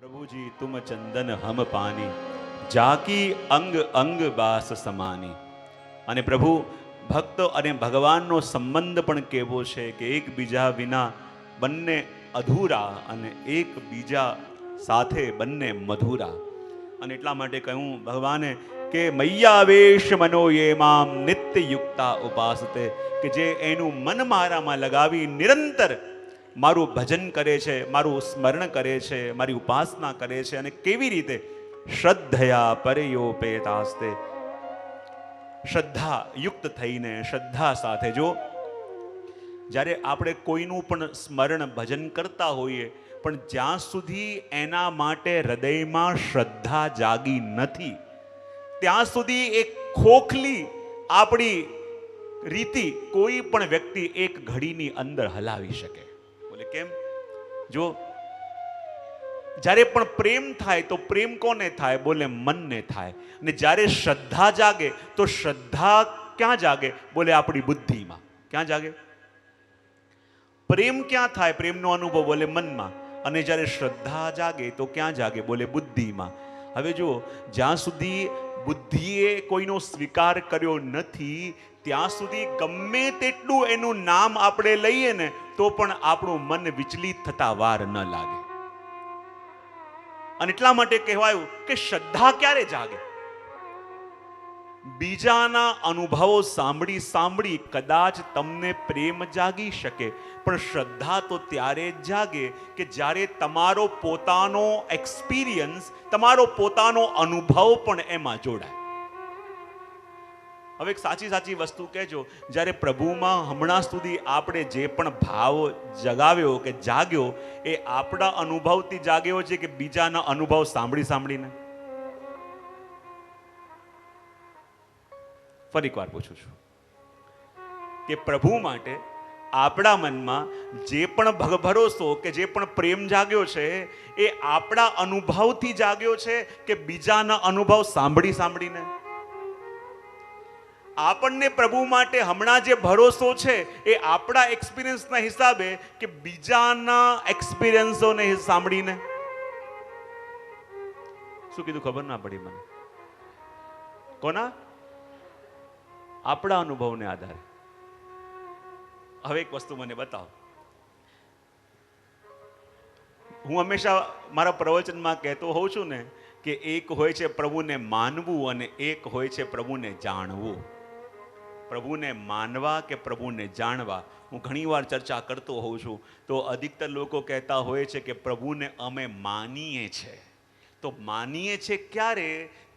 प्रभु जी तुम चंदन हम पानी जाकी अंग अंग बास समानी। અને પ્રભુ ભક્ત અને ભગવાનનો સંબંધ પણ કેવો છે કે એકબીજા વિના બંને અધૂરા અને એકબીજા સાથે બંને મધુરા. અને એટલા માટે કહ્યું ભગવાને કે મૈયાવેશ મનો યે મામ નિત્ય યુક્તા ઉપાસતે, કે જે એનું મન મારામાં લગાવી નિરંતર મારું ભજન કરે છે, મારું સ્મરણ કરે છે, મારી ઉપાસના કરે છે. અને કેવી રીતે? શ્રદ્ધયા પરયોપેતાસ્તે, શ્રદ્ધા યુક્ત થઈને, શ્રદ્ધા સાથે. જો જ્યારે આપણે કોઈનું પણ સ્મરણ ભજન કરતા હોઈએ, પણ જ્યાં સુધી એના માટે હૃદયમાં શ્રદ્ધા જાગી નથી ત્યાં સુધી એક ખોખલી આપણી રીતિ કોઈ પણ વ્યક્તિ એક ઘડીની અંદર હલાવી શકે. બોલે કેમ? જો જ્યારે પણ પ્રેમ થાય તો પ્રેમ કોને થાય? બોલે મનને થાય. અને જ્યારે શ્રદ્ધા જાગે તો શ્રદ્ધા ક્યાં જાગે? બોલે આપણી બુદ્ધિમાં. ક્યાં જાગે? પ્રેમ ક્યાં થાય? પ્રેમનો અનુભવ બોલે મનમાં. અને જ્યારે શ્રદ્ધા જાગે તો ક્યાં જાગે? બોલે બુદ્ધિમાં. હવે જુઓ, જ્યાં સુધી બુદ્ધિએ કોઈનો સ્વીકાર કર્યો નથી ત્યાં સુધી ગમે તેટલું એનું નામ આપણે લઈએ ને તો પણ આપણું મન વિચલિત થતા વાર ન લાગે. અને એટલા માટે કહેવાયું કે શ્રદ્ધા ક્યારે જાગે? બીજાના અનુભવો સાંભળી સાંભળી કદાચ તમને પ્રેમ જાગી શકે, પણ શ્રદ્ધા તો ત્યારે જ જાગે કે જ્યારે તમારો પોતાનો એક્સપિરિયન્સ, તમારો પોતાનો અનુભવ પણ એમાં જોડાય. હવે એક સાચી સાચી વસ્તુ કહેજો, જ્યારે પ્રભુમાં હમણાં સુધી આપણે જે પણ ભાવ જગાવ્યો કે જાગ્યો એ આપણા અનુભવથી જાગ્યો છે કે બીજાના અનુભવ સાંભળી સાંભળીને? ફરી એક વાર પૂછું છું કે પ્રભુ માટે આપણા મનમાં જે પણ ભરોસો કે જે પણ પ્રેમ જાગ્યો છે એ આપણા અનુભવથી જાગ્યો છે કે બીજાના અનુભવ સાંભળી સાંભળીને? આપણને પ્રભુ માટે હમણાં જે ભરોસો છે એ આપણા એક્સપિરિયન્સના હિસાબે કે બીજાના એક્સપિરિયન્સોને સાંભળીને? શું કીધું ખબર ના પડી મને? કોના? આપણા અનુભવને આધારે. હવે એક વસ્તુ મને બતાવો. હું હંમેશા મારા પ્રવચનમાં કહેતો હોઉં છું ને કે એક હોય છે પ્રભુને માનવું અને એક હોય છે પ્રભુને જાણવું. પ્રભુને માનવા કે પ્રભુને જાણવા હું ઘણીવાર ચર્ચા કરતો હોઉં છું. તો અધિકતર લોકો કહેતા હોય છે કે પ્રભુને અમે માનીએ છીએ. તો માનીએ છીએ ક્યારે?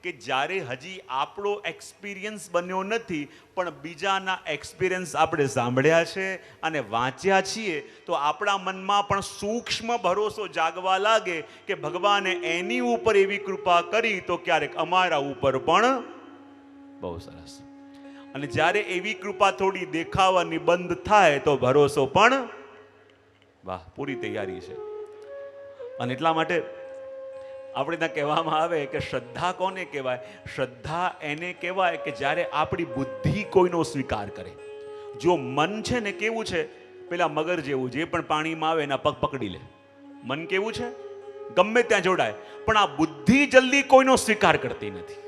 કે જ્યારે હજી આપણો એક્સપિરિયન્સ બન્યો નથી પણ બીજાના એક્સપિરિયન્સ આપણે સાંભળ્યા છે અને વાંચ્યા છીએ તો આપણા મનમાં પણ સૂક્ષ્મ ભરોસો જાગવા લાગે કે ભગવાને એની ઉપર એવી કૃપા કરી તો ક્યારેક અમારા ઉપર પણ બહુ સરસ. અને જ્યારે એવી કૃપા થોડી દેખાવાની બંધ થાય તો ભરોસો પણ વાહ, પૂરી તૈયારી છે. અને એટલા માટે આપણે ત્યાં કહેવામાં આવે કે શ્રદ્ધા કોને કહેવાય? શ્રદ્ધા એને કહેવાય કે જ્યારે આપણી બુદ્ધિ કોઈનો સ્વીકાર કરે. જો મન છે ને કેવું છે? પેલા મગર જેવું, જે પણ પાણીમાં આવે એના પગ પકડી લે. મન કેવું છે? ગમે ત્યાં જોડાય. પણ આ બુદ્ધિ જલ્દી કોઈનો સ્વીકાર કરતી નથી.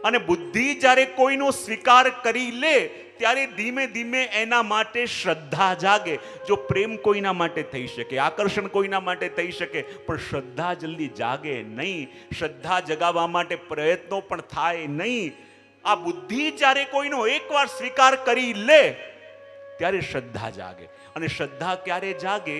અને બુદ્ધિ જ્યારે કોઈનો સ્વીકાર કરી લે ત્યારે ધીમે ધીમે એના માટે શ્રદ્ધા જાગે. જો પ્રેમ કોઈના માટે થઈ શકે, આકર્ષણ કોઈના માટે થઈ શકે, પણ શ્રદ્ધા જલ્દી જાગે નહીં. શ્રદ્ધા જગાવવા માટે પ્રયત્નો પણ થાય નહીં. આ બુદ્ધિ જ્યારે કોઈનો એકવાર સ્વીકાર કરી લે ત્યારે શ્રદ્ધા જાગે. અને શ્રદ્ધા ક્યારે જાગે?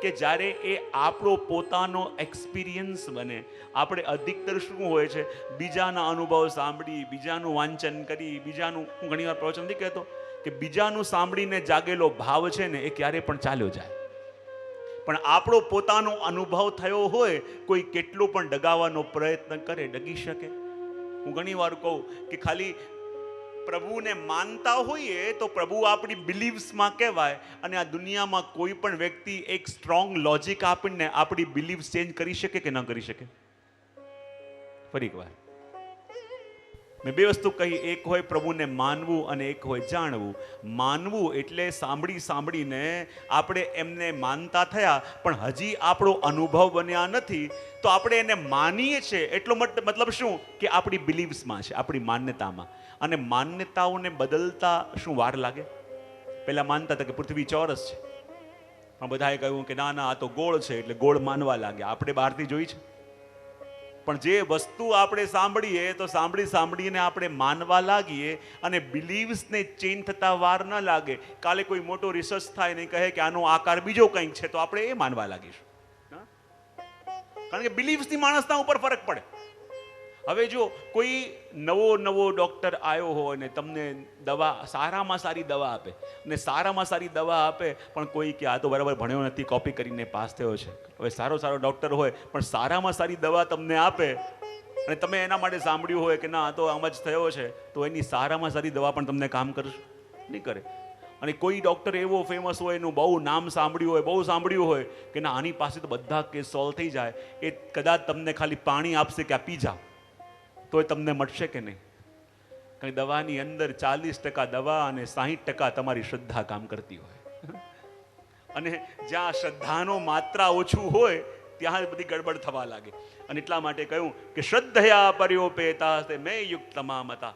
કે જ્યારે એ આપણો પોતાનો એક્સપિરિયન્સ બને. આપણે અધિકતર શું હોય છે? બીજાના અનુભવ સાંભળી, બીજાનું વાંચન કરી, બીજાનું, હું ઘણી વાર પ્રવચન નથી કહેતો કે બીજાનું સાંભળીને જાગેલો ભાવ છે ને એ ક્યારે પણ ચાલ્યો જાય. પણ આપણો પોતાનો અનુભવ થયો હોય કોઈ કેટલો પણ ડગાવવાનો પ્રયત્ન કરે, ડગી શકે? હું ઘણી વાર કહું કે ખાલી પ્રભુને માનતા હોઈએ તો પ્રભુ આપણી બિલીવ્સમાં કહેવાય. અને આ દુનિયામાં કોઈ પણ વ્યક્તિ એક સ્ટ્રોંગ લોજિક આપીને આપણી બિલીવ્સ ચેન્જ કરી શકે કે ન કરી શકે? ફરી એક વાર મેં બે વસ્તુ કહી, એક હોય પ્રભુને માનવું અને એક હોય જાણવું. માનવું એટલે સાંભળીને આપણે એમને માનતા થયા, પણ હજી આપણો અનુભવ બન્યા નથી, તો આપણે એને માનીએ છીએ. એટલો મતલબ શું કે આપણી બિલીવ્સમાં છે, આપણી માન્યતામાં. અને માન્યતાઓને બદલતા શું વાર લાગે? પહેલા માનતા હતા કે પૃથ્વી ચોરસ છે, પણ બધાએ કહ્યું કે ના ના, આ તો ગોળ છે, એટલે ગોળ માનવા લાગ્યા. આપણે બહારથી જોઈ છે, પણ જે વસ્તુ આપણે સાંભળીએ તો સાંભળીને આપણે માનવા લાગીએ, અને બિલીવ્સને ચેન્જ થતા વાર ન લાગે. કાલે કોઈ મોટો રિસર્ચ થાય ને કહે કે આનો આકાર બીજો કંઈક છે, તો આપણે એ માનવા લાગીશું. કારણ કે બિલીવ્સથી માણસના ઉપર ફરક પડે. હવે જો કોઈ નવો ડોક્ટર આવ્યો હોય ને તમને દવા, સારામાં સારી દવા આપે, ને સારામાં સારી દવા આપે, પણ કોઈ કે આ તો બરાબર ભણ્યો નથી, કોપી કરીને પાસ થયો છે. હવે સારો ડોક્ટર હોય પણ સારામાં સારી દવા તમને આપે, અને તમે એના માટે સાંભળ્યું હોય કે ના આ તો આમ જ થયો છે, તો એની સારામાં સારી દવા પણ તમને કામ કરશે નહીં કરે. અને કોઈ ડોક્ટર એવો ફેમસ હોય, એનું બહુ નામ સાંભળ્યું હોય કે ના આની પાસે તો બધા કેસ સોલ્વ થઈ જાય, એ કદાચ તમને ખાલી પાણી આપશે કે આ પી જાઓ, તો એ તમને મળશે કે નહીં? કારણ કે દવાની અંદર 40% દવા અને 60% તમારી શ્રદ્ધા કામ કરતી હોય. અને જ્યાં શ્રદ્ધાનો માત્રા ઓછું હોય ત્યાં બધી ગડબડ થવા લાગે. અને એટલા માટે કહ્યું કે શ્રદ્ધયા પર્યોપેતા મેં યુક્તમા મતા,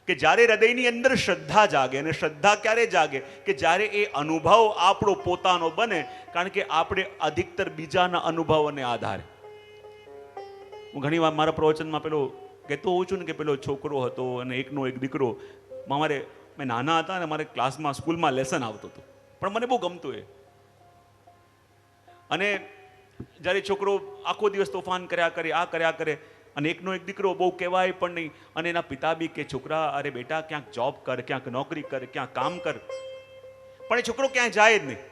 કે જ્યારે હૃદયની અંદર શ્રદ્ધા જાગે. અને શ્રદ્ધા ક્યારે જાગે? કે જ્યારે એ અનુભવ આપણો પોતાનો બને. કારણ કે આપણે અધિકતર બીજાના અનુભવોને આધારે, હું ઘણી વાર મારા પ્રવચનમાં પેલો કહેતો હોઉં છું ને કે પેલો છોકરો હતો અને એકનો એક દીકરો. મેં નાના હતા ને મારે ક્લાસમાં સ્કૂલમાં લેસન આવતું હતું, પણ મને બહુ ગમતું એ. અને જ્યારે છોકરો આખો દિવસ તોફાન કર્યા કરે, અને એકનો એક દીકરો બહુ કહેવાય પણ નહીં, અને એના પિતા બી કે છોકરા અરે બેટા ક્યાંક જોબ કર, ક્યાંક નોકરી કર, ક્યાંક કામ કર, પણ એ છોકરો ક્યાંય જાય જ નહીં.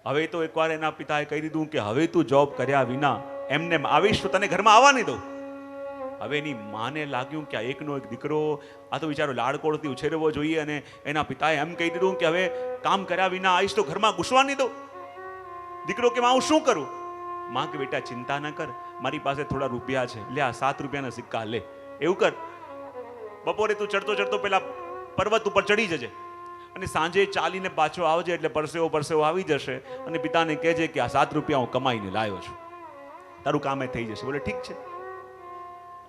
હવે તો એકવાર એના પિતાએ કહી દીધું કે હવે તું જોબ કર્યા વિના એમને આવીશ તો તને ઘરમાં આવવા નહીં દઉં. હવે એની માને લાગ્યું કે આ એકનો એક દીકરો, આ તો વિચારો લાડકોડથી ઉછેરવો જોઈએ, અને એના પિતાએ એમ કહી દીધું કે હવે કામ કર્યા વિના આવીશ તો ઘરમાં ઘૂસવા નહીં દઉં. દીકરો કે હું શું કરું? માં કે બેટા ચિંતા ન કર, મારી પાસે થોડા રૂપિયા છે, લે આ 7 રૂપિયાના સિક્કા લે. એવું કર, બપોરે તું ચડતો પેલા પર્વત ઉપર ચડી જજે, અને સાંજે ચાલીને પાછો આવજે, એટલે પરસેવો આવી જશે, અને પિતાને કહેજે કે આ 7 રૂપિયા હું કમાઈને લાવ્યો છું, તારું કામે થઈ જશે. બોલે ઠીક છે.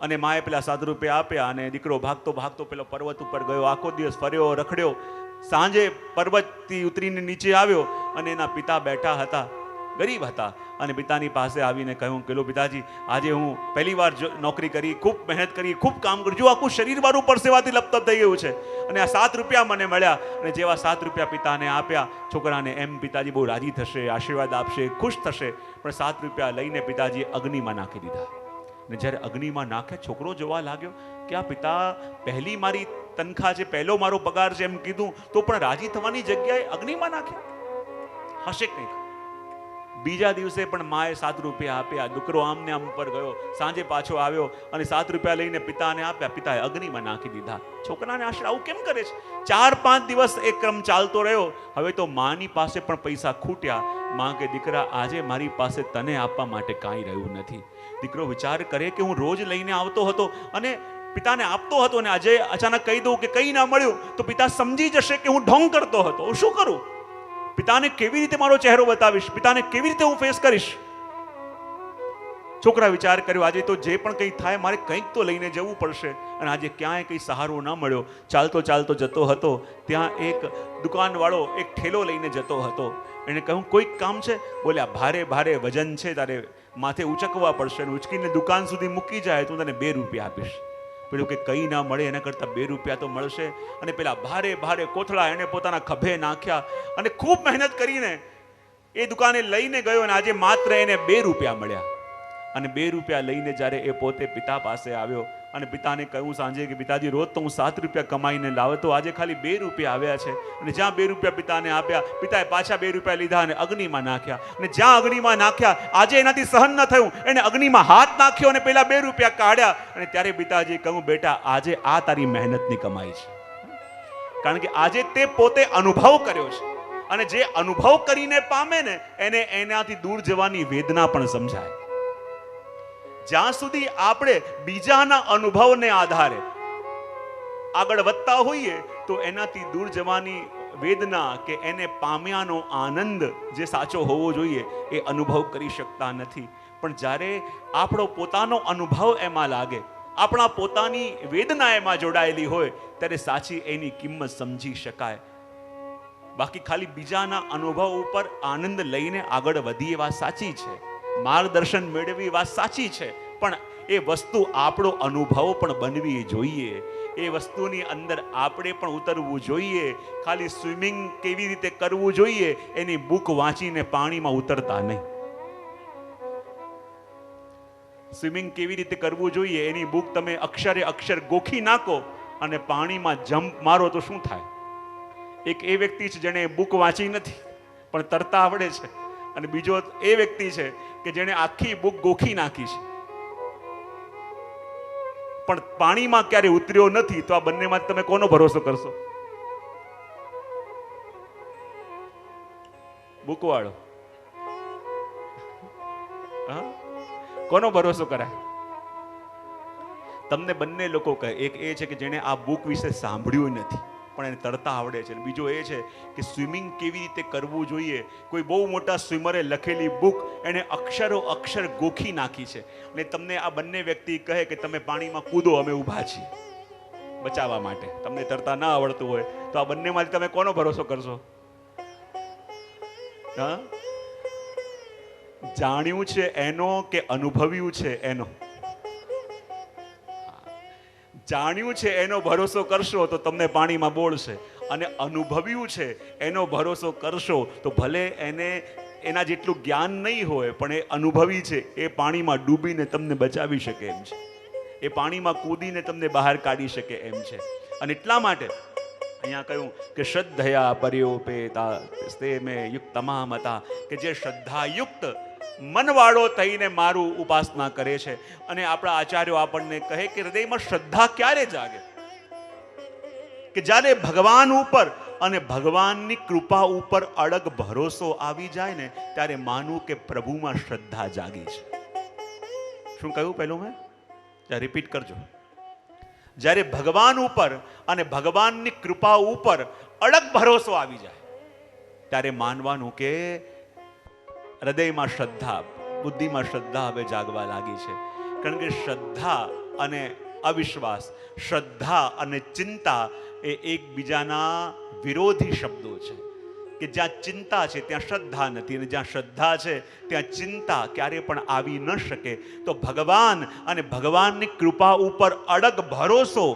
અને માએ પેલા 7 રૂપિયા આપ્યા, અને દીકરો ભાગતો પેલો પર્વત ઉપર ગયો. આખો દિવસ ફર્યો, રખડ્યો. સાંજે પર્વતથી ઉતરીને નીચે આવ્યો, અને એના પિતા બેઠા હતા, ગરીબ હતા, અને પિતાની પાસે આવીને કહ્યું કે લો પિતાજી, આજે હું પહેલી વાર નોકરી કરી, ખૂબ મહેનત કરી, ખૂબ કામ કર્યું, જો આખું શરીર મારું પરસેવાથી લપતપ થઈ ગયું છે, અને આ 7 રૂપિયા મને મળ્યા. અને જેવા 7 રૂપિયા પિતાને આપ્યા, છોકરાને એમ પિતાજી બહુ રાજી થશે, આશીર્વાદ આપશે, ખુશ થશે. પણ 7 રૂપિયા લઈને પિતાજી અગ્નિમાં નાખી દીધા. ને જ્યારે અગ્નિમાં નાખે, છોકરો જોવા લાગ્યો કે આ પિતા પહેલી મારી તનખા છે, પહેલો મારો પગાર છે એમ કીધું, તો પણ રાજી થવાની જગ્યાએ અગ્નિમાં નાખે, હશે કંઈક. બીજા દિવસે પણ માએ 7 રૂપિયા આપ્યા. દીકરો આમને આમ ઉપર ગયો, સાંજે પાછો આવ્યો, અને 7 રૂપિયા લઈને પિતાને આપ્યા. પિતાએ અગ્નિમાં નાખી દીધા. છોકરાને આશરે આવું કેમ કરે છે? 4-5 દિવસ એ ક્રમ ચાલતો રહ્યો. હવે તો માની પાસે પણ પૈસા ખૂટ્યા. માં કે દીકરા, આજે મારી પાસે તને આપવા માટે કાંઈ રહ્યું નથી. દીકરો વિચાર કરે કે હું રોજ લઈને આવતો હતો અને પિતાને આપતો હતો, અને આજે અચાનક કહી દઉં કે કંઈ ના મળ્યું તો પિતા સમજી જશે કે હું ઢોંગ કરતો હતો. હું શું કરું? પિતાને કેવી રીતે મારો ચહેરો બતાવીશ? પિતાને કેવી રીતે હું ફેસ કરીશ? છોકરા વિચાર કર્યો, આજે તો જે પણ કંઈ થાય મારે કંઈક તો લઈને જવું પડશે. અને આજે ક્યાંય કંઈ સહારો ન મળ્યો. ચાલતો જતો હતો, ત્યાં એક દુકાનવાળો એક ઠેલો લઈને જતો હતો. એને કહ્યું કોઈક કામ છે? બોલ્યા ભારે વજન છે, તારે માથે ઉચકવા પડશે, અને ઉચકીને દુકાન સુધી મૂકી જાય તો હું તને 2 રૂપિયા આપીશ. પેલું કે કંઈ ના મળે એના કરતાં 2 રૂપિયા તો મળશે. અને પેલા ભારે કોથળા એને પોતાના ખભે નાખ્યા, અને ખૂબ મહેનત કરીને એ દુકાને લઈને ગયો, અને આજે માત્ર એને 2 રૂપિયા મળ્યા. અને 2 રૂપિયા લઈને જ્યારે એ પોતે પિતા પાસે આવ્યો, અને પિતાને કહ્યું સાંજે કે પિતાજી, રોજ તો હું 7 રૂપિયા કમાઈને લાવતો, આજે ખાલી 2 રૂપિયા આવ્યા છે. અને જ્યાં 2 રૂપિયા પિતાને આપ્યા, પિતાએ પાછા 2 રૂપિયા લીધા અને અગ્નિમાં નાખ્યા. અને જ્યાં અગ્નિમાં નાખ્યા, આજે એનાથી સહન ન થયું, એને અગ્નિમાં હાથ નાખ્યો અને પેલા 2 રૂપિયા કાઢ્યા. અને ત્યારે પિતાજી કહ્યું, બેટા આજે આ તારી મહેનતની કમાઈ છે. કારણ કે આજે તે પોતે અનુભવ કર્યો છે, અને જે અનુભવ કરીને પામે ને એને એનાથી દૂર જવાની વેદના પણ સમજાય. જ્યાં સુધી આપણે બીજાના અનુભવને આધારે આગળ વધતા હોઈએ તો એનાથી દૂર જવાની વેદના કે એને પામ્યાનો આનંદ જે સાચો હોવો જોઈએ એ અનુભવ કરી શકતા નથી. પણ જ્યારે આપણો પોતાનો અનુભવ એમાં લાગે, આપણા પોતાની વેદના એમાં જોડાયેલી હોય, ત્યારે સાચી એની કિંમત સમજી શકાય. બાકી ખાલી બીજાના અનુભવ ઉપર આનંદ લઈને આગળ વધીએ વાત સાચી છે, માર્ગદર્શન મેળવી વાત સાચી છે, પણ એ વસ્તુ આપણો અનુભવ પણ બનવી જોઈએ. એ વસ્તુની અંદર આપણે પણ ઉતરવું જોઈએ. ખાલી સ્વિમિંગ કેવી રીતે કરવું જોઈએ એની બુક વાંચીને પાણીમાં ઉતરતા નહીં. સ્વિમિંગ કેવી રીતે કરવું જોઈએ એની બુક તમે અક્ષરે અક્ષર ગોખી નાખો અને પાણીમાં જમ્પ મારો તો શું થાય? એક એ વ્યક્તિ છે જેણે બુક વાંચી નથી પણ તરતા આવડે છે, અને બીજો એ વ્યક્તિ છે કે જેણે આખી બુક ગોખી નાખી છે પણ પાણીમાં ક્યારે ઉતર્યો નથી. તો આ બંનેમાં તમે કોનો ભરોસો કરશો? બુક વાળો. હા, કોનો ભરોસો કરાય? તમને બંને લોકો કહે, એક એ છે કે જેણે આ બુક વિશે સાંભળ્યું નથી પણ એને તરતા આવડે છે, બીજો એ છે કે સ્વિમિંગ કેવી રીતે કરવું જોઈએ કોઈ બહુ મોટા સ્વિમરે લખેલી બુક એને અક્ષરો અક્ષર ગોખી નાખી છે. અને તમને આ બંને વ્યક્તિ કહે કે તમે પાણીમાં કૂદો, અમે ઊભા છીએ બચાવવા માટે. તમને તરતા ના આવડતું હોય તો આ બંનેમાંથી તમે કોનો ભરોસો કરશો? હા, જાણ્યું છે એનો કે અનુભવ્યું છે એનો? જાણ્યું છે એનો ભરોસો કરશો તો તમને પાણીમાં બોળશે, અને અનુભવ્યું છે એનો ભરોસો કરશો તો ભલે એને એના જેટલું જ્ઞાન નહીં હોય પણ એ અનુભવી છે, એ પાણીમાં ડૂબીને તમને બચાવી શકે એમ છે, એ પાણીમાં કૂદીને તમને બહાર કાઢી શકે એમ છે. અને એટલા માટે અહીંયા કહ્યું કે શ્રદ્ધયા પર્યોપેતા તે મેં યુક્ત તમામ હતા, કે જે શ્રદ્ધાયુક્ત મનવાળો થઈને મારું ઉપાસના કરે છે. અને આપણા આચાર્યો આપણને કહે કે હૃદયમાં શ્રદ્ધા ક્યારે જાગે? કે જ્યારે ભગવાન ઉપર અને ભગવાનની કૃપા ઉપર અડગ ભરોસો આવી જાય ને ત્યારે માનવું કે પ્રભુમાં શ્રદ્ધા જાગી છે. શું કહ્યું પહેલું મેં? રિપીટ કરજો. જ્યારે ભગવાન ઉપર અને ભગવાનની કૃપા ઉપર અડગ ભરોસો આવી જાય ત્યારે માનવાનું કે હૃદયમાં શ્રદ્ધા, બુદ્ધિમાં શ્રદ્ધા હવે જાગવા લાગી છે. કારણ કે શ્રદ્ધા અને અવિશ્વાસ, શ્રદ્ધા અને ચિંતા એ એકબીજાના વિરોધી શબ્દો છે. કે જ્યાં ચિંતા છે ત્યાં શ્રદ્ધા નથી, અને જ્યાં શ્રદ્ધા છે ત્યાં ચિંતા ક્યારે પણ આવી ન શકે. તો ભગવાન અને ભગવાનની કૃપા ઉપર અડગ ભરોસો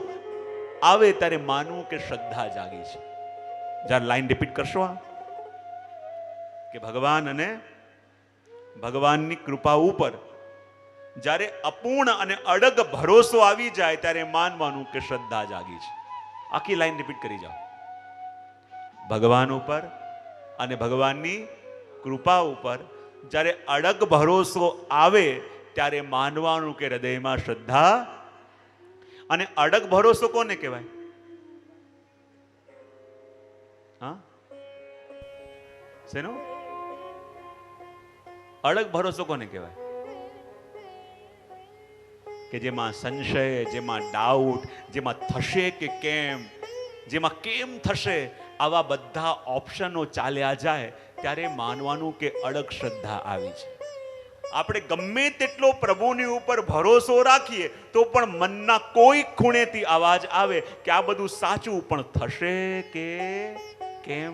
આવે ત્યારે માનવું કે શ્રદ્ધા જાગી છે. જ્યારે લાઈન રિપીટ કરશો આ કે ભગવાન અને ભગવાનની કૃપા ઉપર જ્યારે અપૂર્ણ અને અડગ ભરોસો આવી જાય ત્યારે માનવાનું કે શ્રદ્ધા જાગી છે. આખી લાઈન રિપીટ કરી જાઓ. ભગવાન ઉપર અને ભગવાનની કૃપા ઉપર જ્યારે અડગ ભરોસો આવે ત્યારે માનવાનું કે હૃદયમાં શ્રદ્ધા. અને અડગ ભરોસો કોને કહેવાય? હા, શેનો અડગ ભરોસો કોને કહેવાય? કે જેમાં સંશય, જેમાં ડાઉટ, જેમાં થશે કે કેમ, જેમાં કેમ થશે, આવા બધા ઓપ્શનો ચાલ્યા જાય ત્યારે માનવાનું કે અડગ શ્રદ્ધા આવી છે. આપણે ગમે તેટલો પ્રભુની ઉપર ભરોસો રાખીએ તો પણ મનના કોઈ ખૂણેથી અવાજ આવે કે આ બધું સાચું, પણ થશે કે કેમ,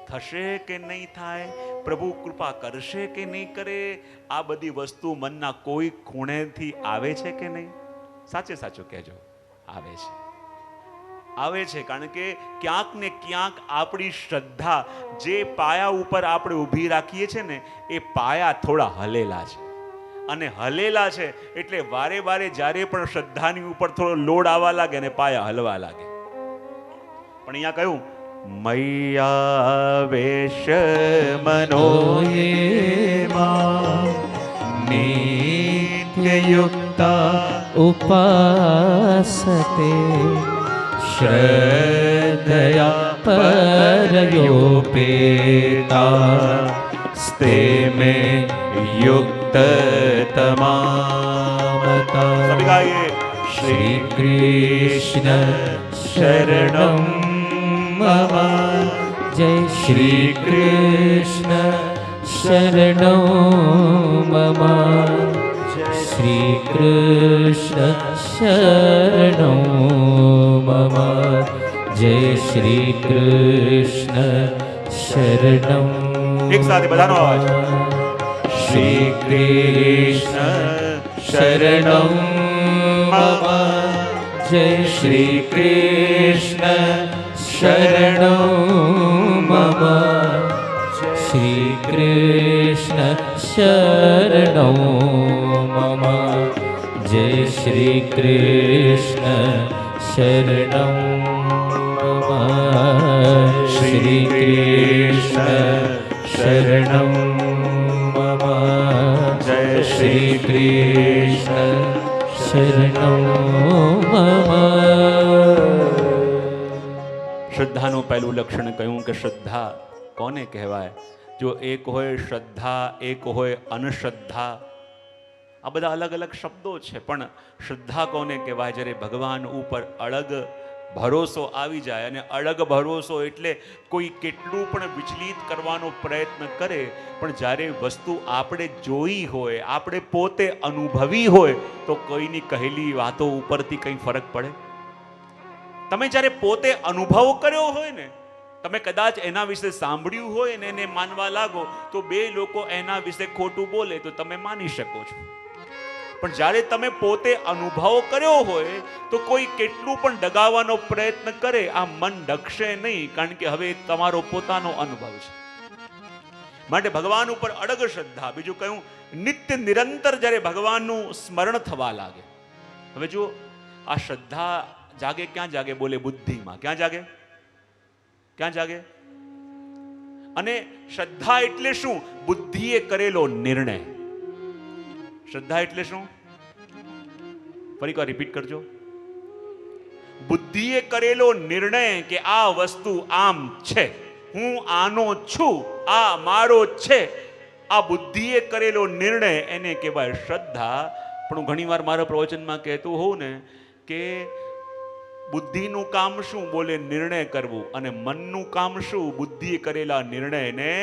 થશે કે નહીં થાય, પ્રભુ કૃપા કરશે કે નહીં કરે, આ બધી વસ્તુ મનના કોઈ ખૂણેથી આવે છે કે નહીં? સાચે સાચું કહેજો, આવે છે. આવે છે કારણ કે ક્યાંક ને ક્યાંક આપણી શ્રદ્ધા જે પાયા ઉપર આપણે ઊભી રાખીએ છીએ ને એ પાયા થોડા હલેલા છે. અને હલેલા છે એટલે વારે વારે જ્યારે પણ શ્રદ્ધાની ઉપર થોડો લોડ આવવા લાગે ને પાયા હલવા લાગે. પણ અહીંયા કહ્યું મય્યાવેશ મનોયેમાં નિત્યયુક્તા ઉપાસતે શ્રદ્ધયા પરયોપેતા સ્તે મે યુક્ત તમામતા. સભી ગાઈએ श्रीकृष्ण शरणं मम जय श्रीकृष्ण शरणं मम श्रीकृष्ण शरणं मम जय श्रीकृष्ण शरणं एक साथ ही बधानो आवाज श्रीकृष्ण शरणं मम जय श्रीकृष्ण शरणं मम श्रीकृष्ण शरणं मम जय श्रीकृष्ण शरणं मम श्रीकृष्ण शरणं मम जय श्रीकृष्ण शरणं मम। શ્રદ્ધાનું પહેલું લક્ષણ કહ્યું કે શ્રદ્ધા કોને કહેવાય? જો એક હોય શ્રદ્ધા, એક હોય અનશ્રદ્ધા. આ બધા અલગ અલગ શબ્દો છે, પણ શ્રદ્ધા કોને કહેવાય? જ્યારે ભગવાન ઉપર અળગ ભરોસો આવી જાય. અને અળગ ભરોસો એટલે કોઈ કેટલું પણ વિચલિત કરવાનો પ્રયત્ન કરે, પણ જ્યારે વસ્તુ આપણે જોઈ હોય, આપણે પોતે અનુભવી હોય, તો કોઈની કહેલી વાતો ઉપરથી કંઈ ફરક પડે? તમે જ્યારે પોતે અનુભવ કર્યો હોય ને, તમે કદાચ એના વિશે સાંભળ્યું હોય ને એને માનવા લાગો, તો બે લોકો એના વિશે ખોટું બોલે તો તમે માની શકો છો. પણ જ્યારે તમે પોતે અનુભવ કર્યો હોય તો કોઈ કેટલું પણ ડગાવવાનો પ્રયત્ન કરે, આ મન ડગશે નહીં, કારણ કે હવે તમારો પોતાનો અનુભવ છે. માટે ભગવાન ઉપર અડગ શ્રદ્ધા. બીજું કહ્યું, નિત્ય નિરંતર જ્યારે ભગવાનનું સ્મરણ થવા લાગે. હવે જુઓ, આ શ્રદ્ધા જાગે ક્યાં જાગે? બોલે બુદ્ધિમાં. ક્યાં જાગે? ક્યાં જાગે? અને શ્રદ્ધા એટલે શું? બુદ્ધિએ કરેલો નિર્ણય. શ્રદ્ધા એટલે શું? ફરી વાર રિપીટ કરજો. બુદ્ધિએ કરેલો નિર્ણય કે આ વસ્તુ આમ છે, હું આનો છું, આ મારો છે. આ બુદ્ધિએ કરેલો નિર્ણય એને કહેવાય શ્રદ્ધા. પણ હું ઘણીવાર મારા પ્રવચનમાં કહેતો હોઉં ને કે બુદ્ધિનું કામ શું? બોલે નિર્ણય કરવું. અને મનનું કામ શું? બુદ્ધિએ કરેલા નિર્ણયને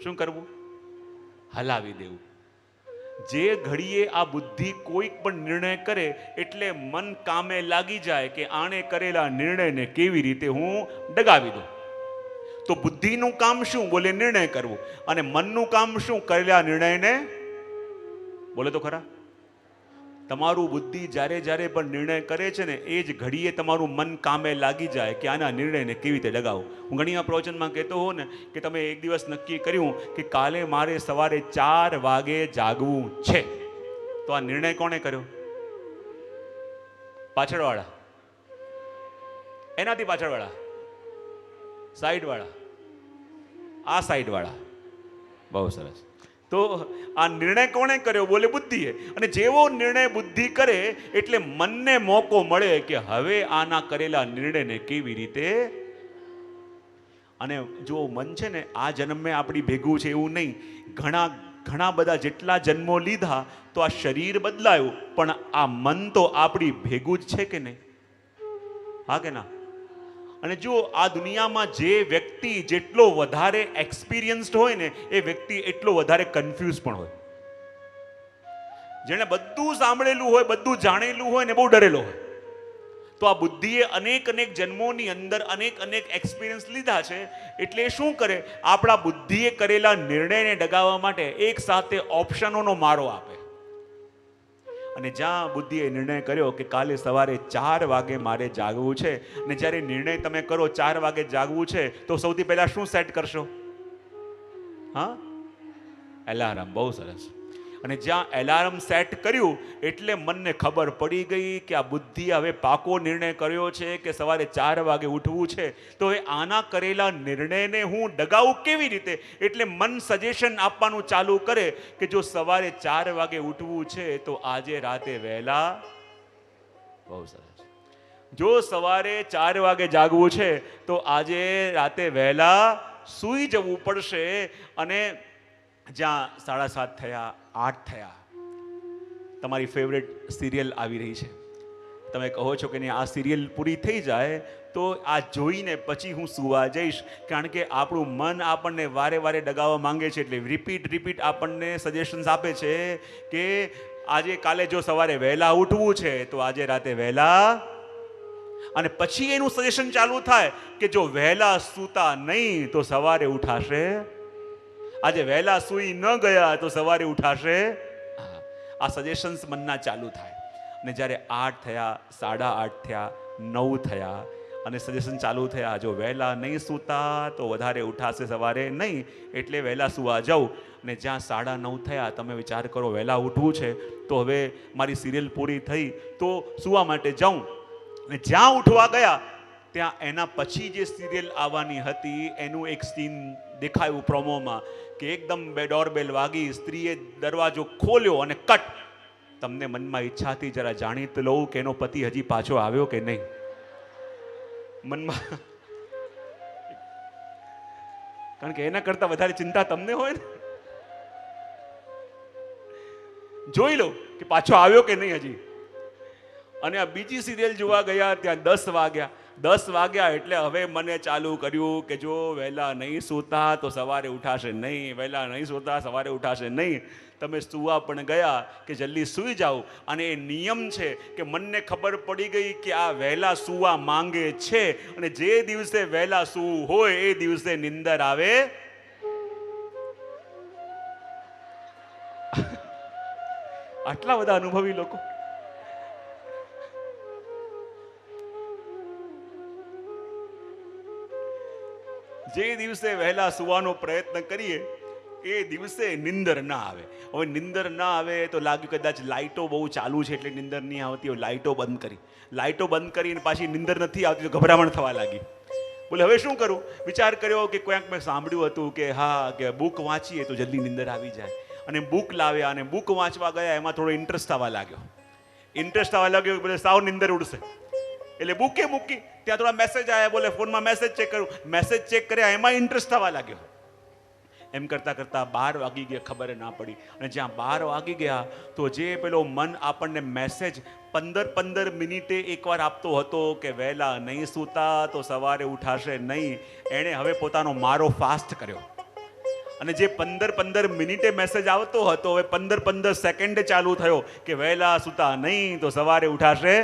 શું કરવું? હલાવી દેવું. જે ઘડીએ આ બુદ્ધિ કોઈક પણ નિર્ણય કરે એટલે મન કામે લાગી જાય કે આણે કરેલા નિર્ણયને કેવી રીતે હું ડગાવી દઉં. તો બુદ્ધિનું કામ શું? બોલે નિર્ણય કરવું. અને મનનું કામ શું? કરેલા નિર્ણયને, બોલે તો ખરા, તમારું બુદ્ધિ જ્યારે જ્યારે પણ નિર્ણય કરે છે ને, એ જ ઘડીએ તમારું મન કામે લાગી જાય કે આના નિર્ણયને કેવી રીતે લગાવું. હું ઘણીવાર પ્રવચનમાં કહેતો હોઉં ને કે તમે એક દિવસ નક્કી કર્યું કે કાલે મારે સવારે 4 વાગે જાગવું છે, તો આ નિર્ણય કોણે કર્યો? પાછળવાળા? એનાથી પાછળવાળા? સાઈડવાળા? આ સાઈડવાળા? બહુ સરસ. તો આ નિર્ણય કોણે કર્યો? બોલે બુદ્ધિએ. અને જેવો નિર્ણય બુદ્ધિ કરે એટલે મનને મોકો મળે કે હવે આના કરેલા નિર્ણયને કેવી રીતે. અને જો મન છે ને, આ જન્મે આપણી ભેગું છે એવું નહીં, ઘણા બધા જેટલા જન્મો લીધા તો આ શરીર બદલાયું, પણ આ મન તો આપણી ભેગું જ છે કે નહીં? હા કે ના? અને જો આ દુનિયામાં જે વ્યક્તિ જેટલો વધારે એક્સપિરિયન્સ્ડ હોય ને, એ વ્યક્તિ એટલો વધારે કન્ફ્યુઝ પણ હોય. જેણે બધું સાંભળેલું હોય, બધું જાણેલું હોય ને બહુ ડરેલો હોય. તો આ બુદ્ધિએ અનેક જન્મોની અંદર અનેક એક્સપિરિયન્સ લીધા છે. એટલે શું કરે? આપણા બુદ્ધિએ કરેલા નિર્ણયને ડગાવવા માટે એક સાથે ઓપ્શનોનો મારો આપે. અને જ્યાં બુદ્ધિએ નિર્ણય કર્યો કે કાલે સવારે 4 વાગે મારે જાગવું છે, અને જ્યારે નિર્ણય તમે કરો 4 વાગે જાગવું છે, તો સૌથી પહેલા શું સેટ કરશો? હા, એલાર્મ. બહુ સરસ. અને જ્યાં એલાર્મ સેટ કર્યું એટલે મનને ખબર પડી ગઈ કે આ બુદ્ધિ હવે પાકો નિર્ણય કર્યો છે કે સવારે 4 વાગે ઉઠવું છે, તો એ આના કરેલા નિર્ણયને હું ડગાવું કેવી રીતે? એટલે મન સજેશન આપવાનું ચાલુ કરે કે જો સવારે 4 વાગે ઉઠવું છે તો આજે રાતે વહેલા. બહુ સરસ. જો સવારે 4 વાગે જાગવું છે તો આજે રાતે વહેલા સૂઈ જવું પડશે. અને જ્યાં 7:30 થયા, 8 થયા, તમારી ફેવરેટ સિરિયલ આવી રહી છે, તમે કહો છો કે નહીં આ સિરિયલ પૂરી થઈ જાય તો આ જોઈને પછી હું સૂવા જઈશ, કારણ કે આપણું મન આપણને વારે વારે ડગાવવા માંગે છે, એટલે રિપીટ આપણને સજેશન્સ આપે છે કે આજે કાલે જો સવારે વહેલા ઉઠવું છે તો આજે રાતે વહેલા, અને પછી એનું સજેશન ચાલુ થાય કે જો વહેલા સૂતા નહીં તો સવારે ઉઠાશે, આજે વહેલા સૂઈ ન ગયા તો સવારે ઉઠાશે. આ સજેશન્સ મનના ચાલુ થાય, અને જ્યારે 8 થયા, 8:30 થયા, 9 થયા અને સજેશન ચાલુ થયા જો વહેલા નહીં સૂતા તો વધારે ઉઠાશે સવારે નહીં, એટલે વહેલા સૂવા જાઉં. ને જ્યાં 9:30 થયા તમે વિચાર કરો વહેલા ઉઠવું છે તો હવે મારી સિરિયલ પૂરી થઈ તો સૂવા માટે જાઉં, ને જ્યાં ઉઠવા ગયા ત્યાં એના પછી જે સિરિયલ આવવાની હતી એનું એક સીન દેખાયું પ્રોમોમાં કે એકદમ ડોરબેલ વાગી, સ્ત્રીએ દરવાજો ખોલ્યો અને કટ. તમને મનમાં ઈચ્છા હતી જરા જાણી તો લઉં કે એનો પતિ હજી પાછો આવ્યો કે નહીં, મનમાં, કારણ કે એના કરતા વધારે ચિંતા તમને હોય ને, જોઈ લો કે પાછો આવ્યો કે નહીં હજી. અને આ બીજી સિરિયલ જોવા ગયા ત્યાં 10 વાગ્યા. 10 વાગ્યા એટલે હવે મને ચાલુ કર્યું કે જો વહેલા નહીં સૂતા તો સવારે ઉઠાશે નહીં, વહેલા નહીં સૂતા સવારે ઉઠાશે નહીં. તમે સૂવા પણ ગયા કે જલ્દી સૂઈ જાઓ, અને એ નિયમ છે કે મનને ખબર પડી ગઈ કે આ વહેલા સૂવા માંગે છે, અને જે દિવસે વહેલા સૂવું હોય એ દિવસે નિંદર આવે. આટલા બધા અનુભવી લોકો. જે દિવસે વહેલા સુવાનો પ્રયત્ન કરીએ એ દિવસે નિંદર ના આવે. હવે નિંદર ના આવે તો લાગ્યું કદાચ લાઇટો બહુ ચાલુ છે એટલે નિંદર નહીં આવતી હોય, લાઇટો બંધ કરીને પાછી નિંદર નથી આવતી તો ગભરામણ થવા લાગી. બોલે હવે શું કરું? વિચાર કર્યો કે ક્યાંક મેં સાંભળ્યું હતું કે હા કે બુક વાંચીએ તો જલ્દી નિંદર આવી જાય, અને બુક લાવ્યા અને બુક વાંચવા ગયા, એમાં થોડો ઇન્ટરેસ્ટ આવવા લાગ્યો. બોલે સાવ નિંદર ઉડશે એટલે બુકે મૂકી. ત્યાં થોડા મેસેજ આવ્યા, બોલે ફોનમાં મેસેજ ચેક કરું, મેસેજ ચેક કર્યા, એમાં ઇન્ટરેસ્ટ થવા લાગ્યો. એમ કરતાં 12 વાગી ગયા, ખબર ના પડી. અને જ્યાં 12 વાગી ગયા તો જે પેલો મન આપણને મેસેજ 15 મિનિટે એકવાર આપતો હતો કે વહેલા નહીં સૂતા તો સવારે ઉઠાશે નહીં, એણે હવે પોતાનો મારો ફાસ્ટ કર્યો. અને જે 15 મિનિટે મેસેજ આવતો હતો હવે 15 સેકન્ડે ચાલુ થયો કે વહેલા સૂતા નહીં તો સવારે ઉઠાશે.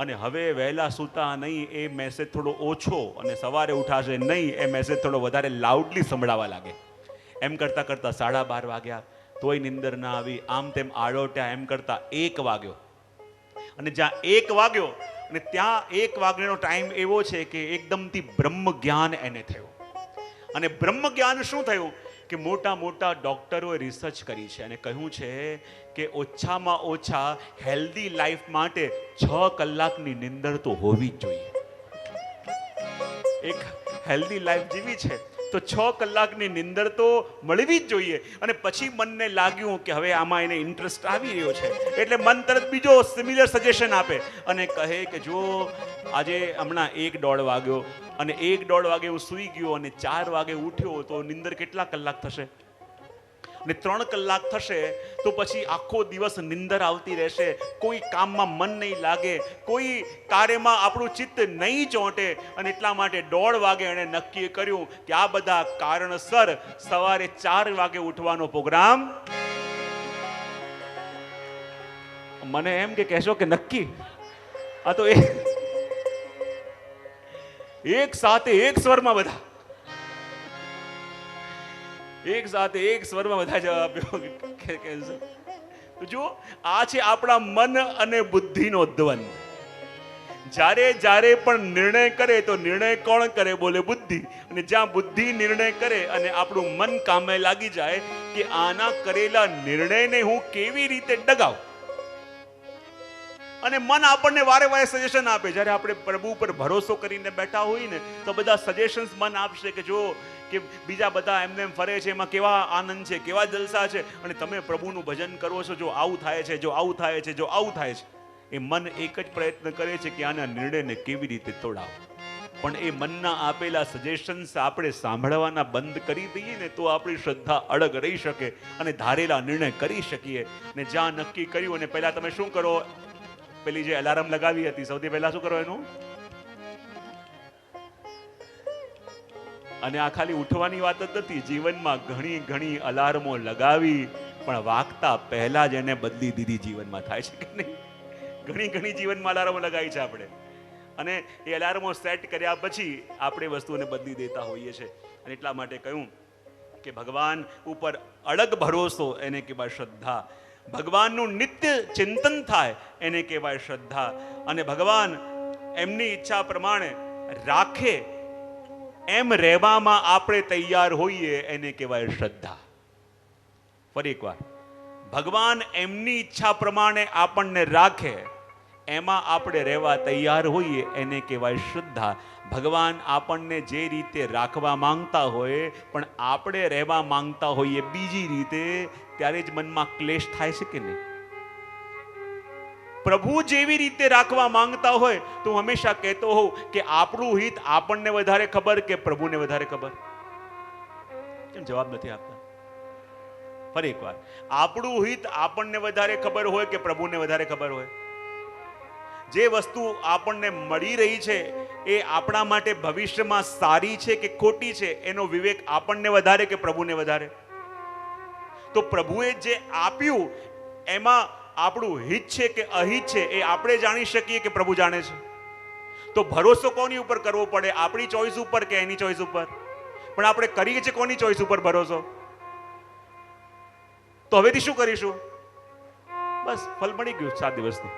અને હવે વહેલા સૂતા નહીં એ મેસેજ થોડો ઓછો, અને સવારે ઉઠાશે નહીં એ મેસેજ થોડો વધારે લાઉડલી સંભળાવા લાગે. એમ કરતાં 12:30 વાગ્યા તોય નિંદર ના આવી. આમ તેમ આડોટ્યા, એમ કરતાં 1 વાગ્યો. અને જ્યાં 1 વાગ્યો અને ત્યાં 1 વાગ્યાનો ટાઈમ એવો છે કે એકદમથી બ્રહ્મ જ્ઞાન એને થયું. અને બ્રહ્મ જ્ઞાન શું થયું કે મોટા ડોક્ટરોએ રિસર્ચ કરી છે અને કહ્યું છે કે ઓછામાં ઓછા હેલ્ધી લાઈફ માટે 6 કલાકની નિંદર તો હોવી જ જોઈએ. એક હેલ્ધી લાઈફ જીવી છે તો 6 કલાકની નિંદર તો મળવી જ જોઈએ. અને પછી મનને લાગ્યું કે હવે આમાં એને ઇન્ટરેસ્ટ આવી રહ્યો છે એટલે મન તરત બીજો સિમિલર સજેશન આપે અને કહે કે જો આજે હમણાં 1-1.5 વાગ્યો અને 1-1.5 વાગે હું સૂઈ ગયો અને 4 વાગે ઉઠ્યો તો નિંદર કેટલા કલાક થશે? ને 3 કલાક થશે તો પછી આખો દિવસ નિંદર આવતી રહેશે, કોઈ કામમાં મન નહીં લાગે, કોઈ કાર્યમાં આપણું ચિત્ત નહીં ચોંટે. અને એટલા માટે 1.5 વાગે એણે નક્કી કર્યું કે આ બધા કારણસર સવારે 4 વાગે ઉઠવાનો પ્રોગ્રામ. મને એમ કે કહેશો કે નક્કી? આ તો એક સાથે એક સ્વરમાં બધા જવાબ આપ્યો. તો જો આ છે આપણા મન અને બુદ્ધિનો દ્વંદ. જ્યારે પણ નિર્ણય કરે તો નિર્ણય કોણ કરે? બોલે બુદ્ધિ. અને જ્યાં બુદ્ધિ નિર્ણય કરે અને આપણું મન કામે લાગી જાય કે આના કરેલા નિર્ણયને હું કેવી રીતે ડગાવ, અને મન આપણને વારે વારે સજેશન આપે. જ્યારે આપણે પ્રભુ પર ભરોસો કરીને બેઠા હોય ને તો બધા સજેશન્સ મન આપશે કે જો કે બીજા બધા એમને એમ ફરે છે, એમાં કેવા આનંદ છે, કેવા જલસા છે, અને તમે પ્રભુનું ભજન કરો છો, જો આવું થાય છે, જો આવું થાય છે. એ મન એક જ પ્રયત્ન કરે છે કે આના નિર્ણયને કેવી રીતે તોડાવો. પણ એ મનના આપેલા સજેશન્સ આપણે સાંભળવાના બંધ કરી દઈએ ને તો આપણી શ્રદ્ધા અડગ રહી શકે અને ધારેલા નિર્ણય કરી શકીએ. ને જ્યાં નક્કી કર્યું અને પહેલા તમે શું કરો, પેલી જે અલાર્મ લગાવી હતી સૌથી પહેલા શું કરો એનું, અને આ ખાલી ઉઠવાની વાત જ નથી, જીવનમાં ઘણી ઘણી અલાર્મો લગાવી પણ વાગતા પહેલા જ એને બદલી દીધી જીવનમાં. થાય છે કે નહીં? ઘણી ઘણી જીવનમાં અલાર્મો લગાવી છે આપણે, અને એ અલાર્મો સેટ કર્યા પછી આપણે વસ્તુઓને બદલી દેતા હોઈએ છીએ. અને એટલા માટે કહ્યું કે ભગવાન ઉપર અડગ ભરોસો એને કહેવાય શ્રદ્ધા. ભગવાનનું નિત્ય ચિંતન થાય એને કહેવાય શ્રદ્ધા. અને ભગવાન એમની ઈચ્છા પ્રમાણે રાખે એમ રહેવામાં આપણે તૈયાર હોઈએ એને કહેવાય શ્રદ્ધા. ફરી એકવાર, ભગવાન એમની ઈચ્છા પ્રમાણે આપણને રાખે એમાં આપણે રહેવા તૈયાર હોઈએ એને કહેવાય શ્રદ્ધા. ભગવાન આપણને જે રીતે રાખવા માંગતા હોય પણ આપણે રહેવા માંગતા હોઈએ બીજી રીતે, ત્યારે જ મનમાં ક્લેશ થાય છે કે નહીં? પ્રભુ જેવી રીતે રાખવા માંગતા હોય તો હું હંમેશા કહેતો હોઉં કે આપણું હિત આપણને વધારે ખબર કે પ્રભુને વધારે ખબર? કેમ જવાબ નથી આપતા? ફરી એકવાર, આપણું હિત આપણને વધારે ખબર હોય કે પ્રભુને વધારે ખબર હોય? જે વસ્તુ આપણને મળી રહી છે એ આપણા માટે ભવિષ્યમાં સારી છે કે ખોટી છે એનો વિવેક આપણને વધારે કે પ્રભુને વધારે? તો પ્રભુએ જે આપ્યું એમાં આપણું હિત છે કે અહિત છે એ આપણે જાણી શકીએ કે પ્રભુ જાણે છે? તો ભરોસો કોની ઉપર કરવો પડે, આપણી ચોઈસ ઉપર કે એની ચોઈસ ઉપર? પણ આપણે કરીએ છીએ કોની ચોઈસ ઉપર ભરોસો? તો હવેથી શું કરીશું? બસ ફલ મળી ગયું 7 દિવસનું.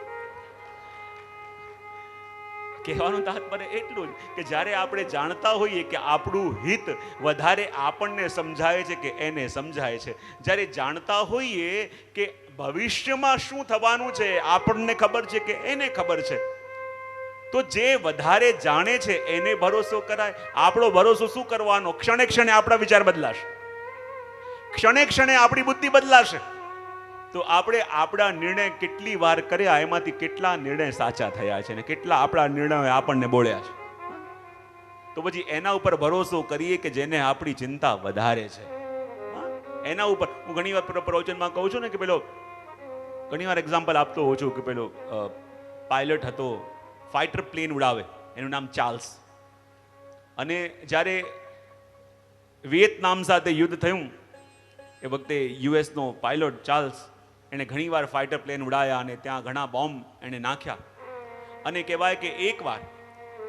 કહેવાનું તાત્પર્ય એટલું જ કે જ્યારે આપણે જાણતા હોઈએ કે આપણું હિત વધારે આપણને સમજાય છે કે એને સમજાય છે, જ્યારે જાણતા હોઈએ કે ભવિષ્યમાં શું થવાનું છે આપણને ખબર છે કે એને ખબર છે, તો જે વધારે જાણે છે એને ભરોસો કરાય. આપણો ભરોસો શું કરવાનો? ક્ષણે ક્ષણે આપણા વિચાર બદલાશે, ક્ષણે ક્ષણે આપણી બુદ્ધિ બદલાશે. તો આપણે આપણા નિર્ણય કેટલી વાર કર્યા એમાંથી કેટલા નિર્ણય સાચા થયા છે ને કેટલા આપણા નિર્ણયો આપણને બોલ્યા છે? તો પછી એના ઉપર ભરોસો કરીએ કે જેને આપણી ચિંતા વધારે છે. એના ઉપર હું ઘણી વાર પ્રવચનમાં કહું છું ને કે પેલો, ઘણી વાર એક્ઝામ્પલ આપતો હોઉં છું કે પેલો પાયલટ હતો, ફાઇટર પ્લેન ઉડાવે, એનું નામ ચાર્લ્સ. અને જ્યારે વિયેતનામ સાથે યુદ્ધ થયું એ વખતે યુએસનો પાયલોટ ચાર્લ્સ એણે ઘણીવાર ફાઇટર પ્લેન ઉડાયા અને ત્યાં ઘણા બોમ્બ એણે નાખ્યા. અને કહેવાય કે એકવાર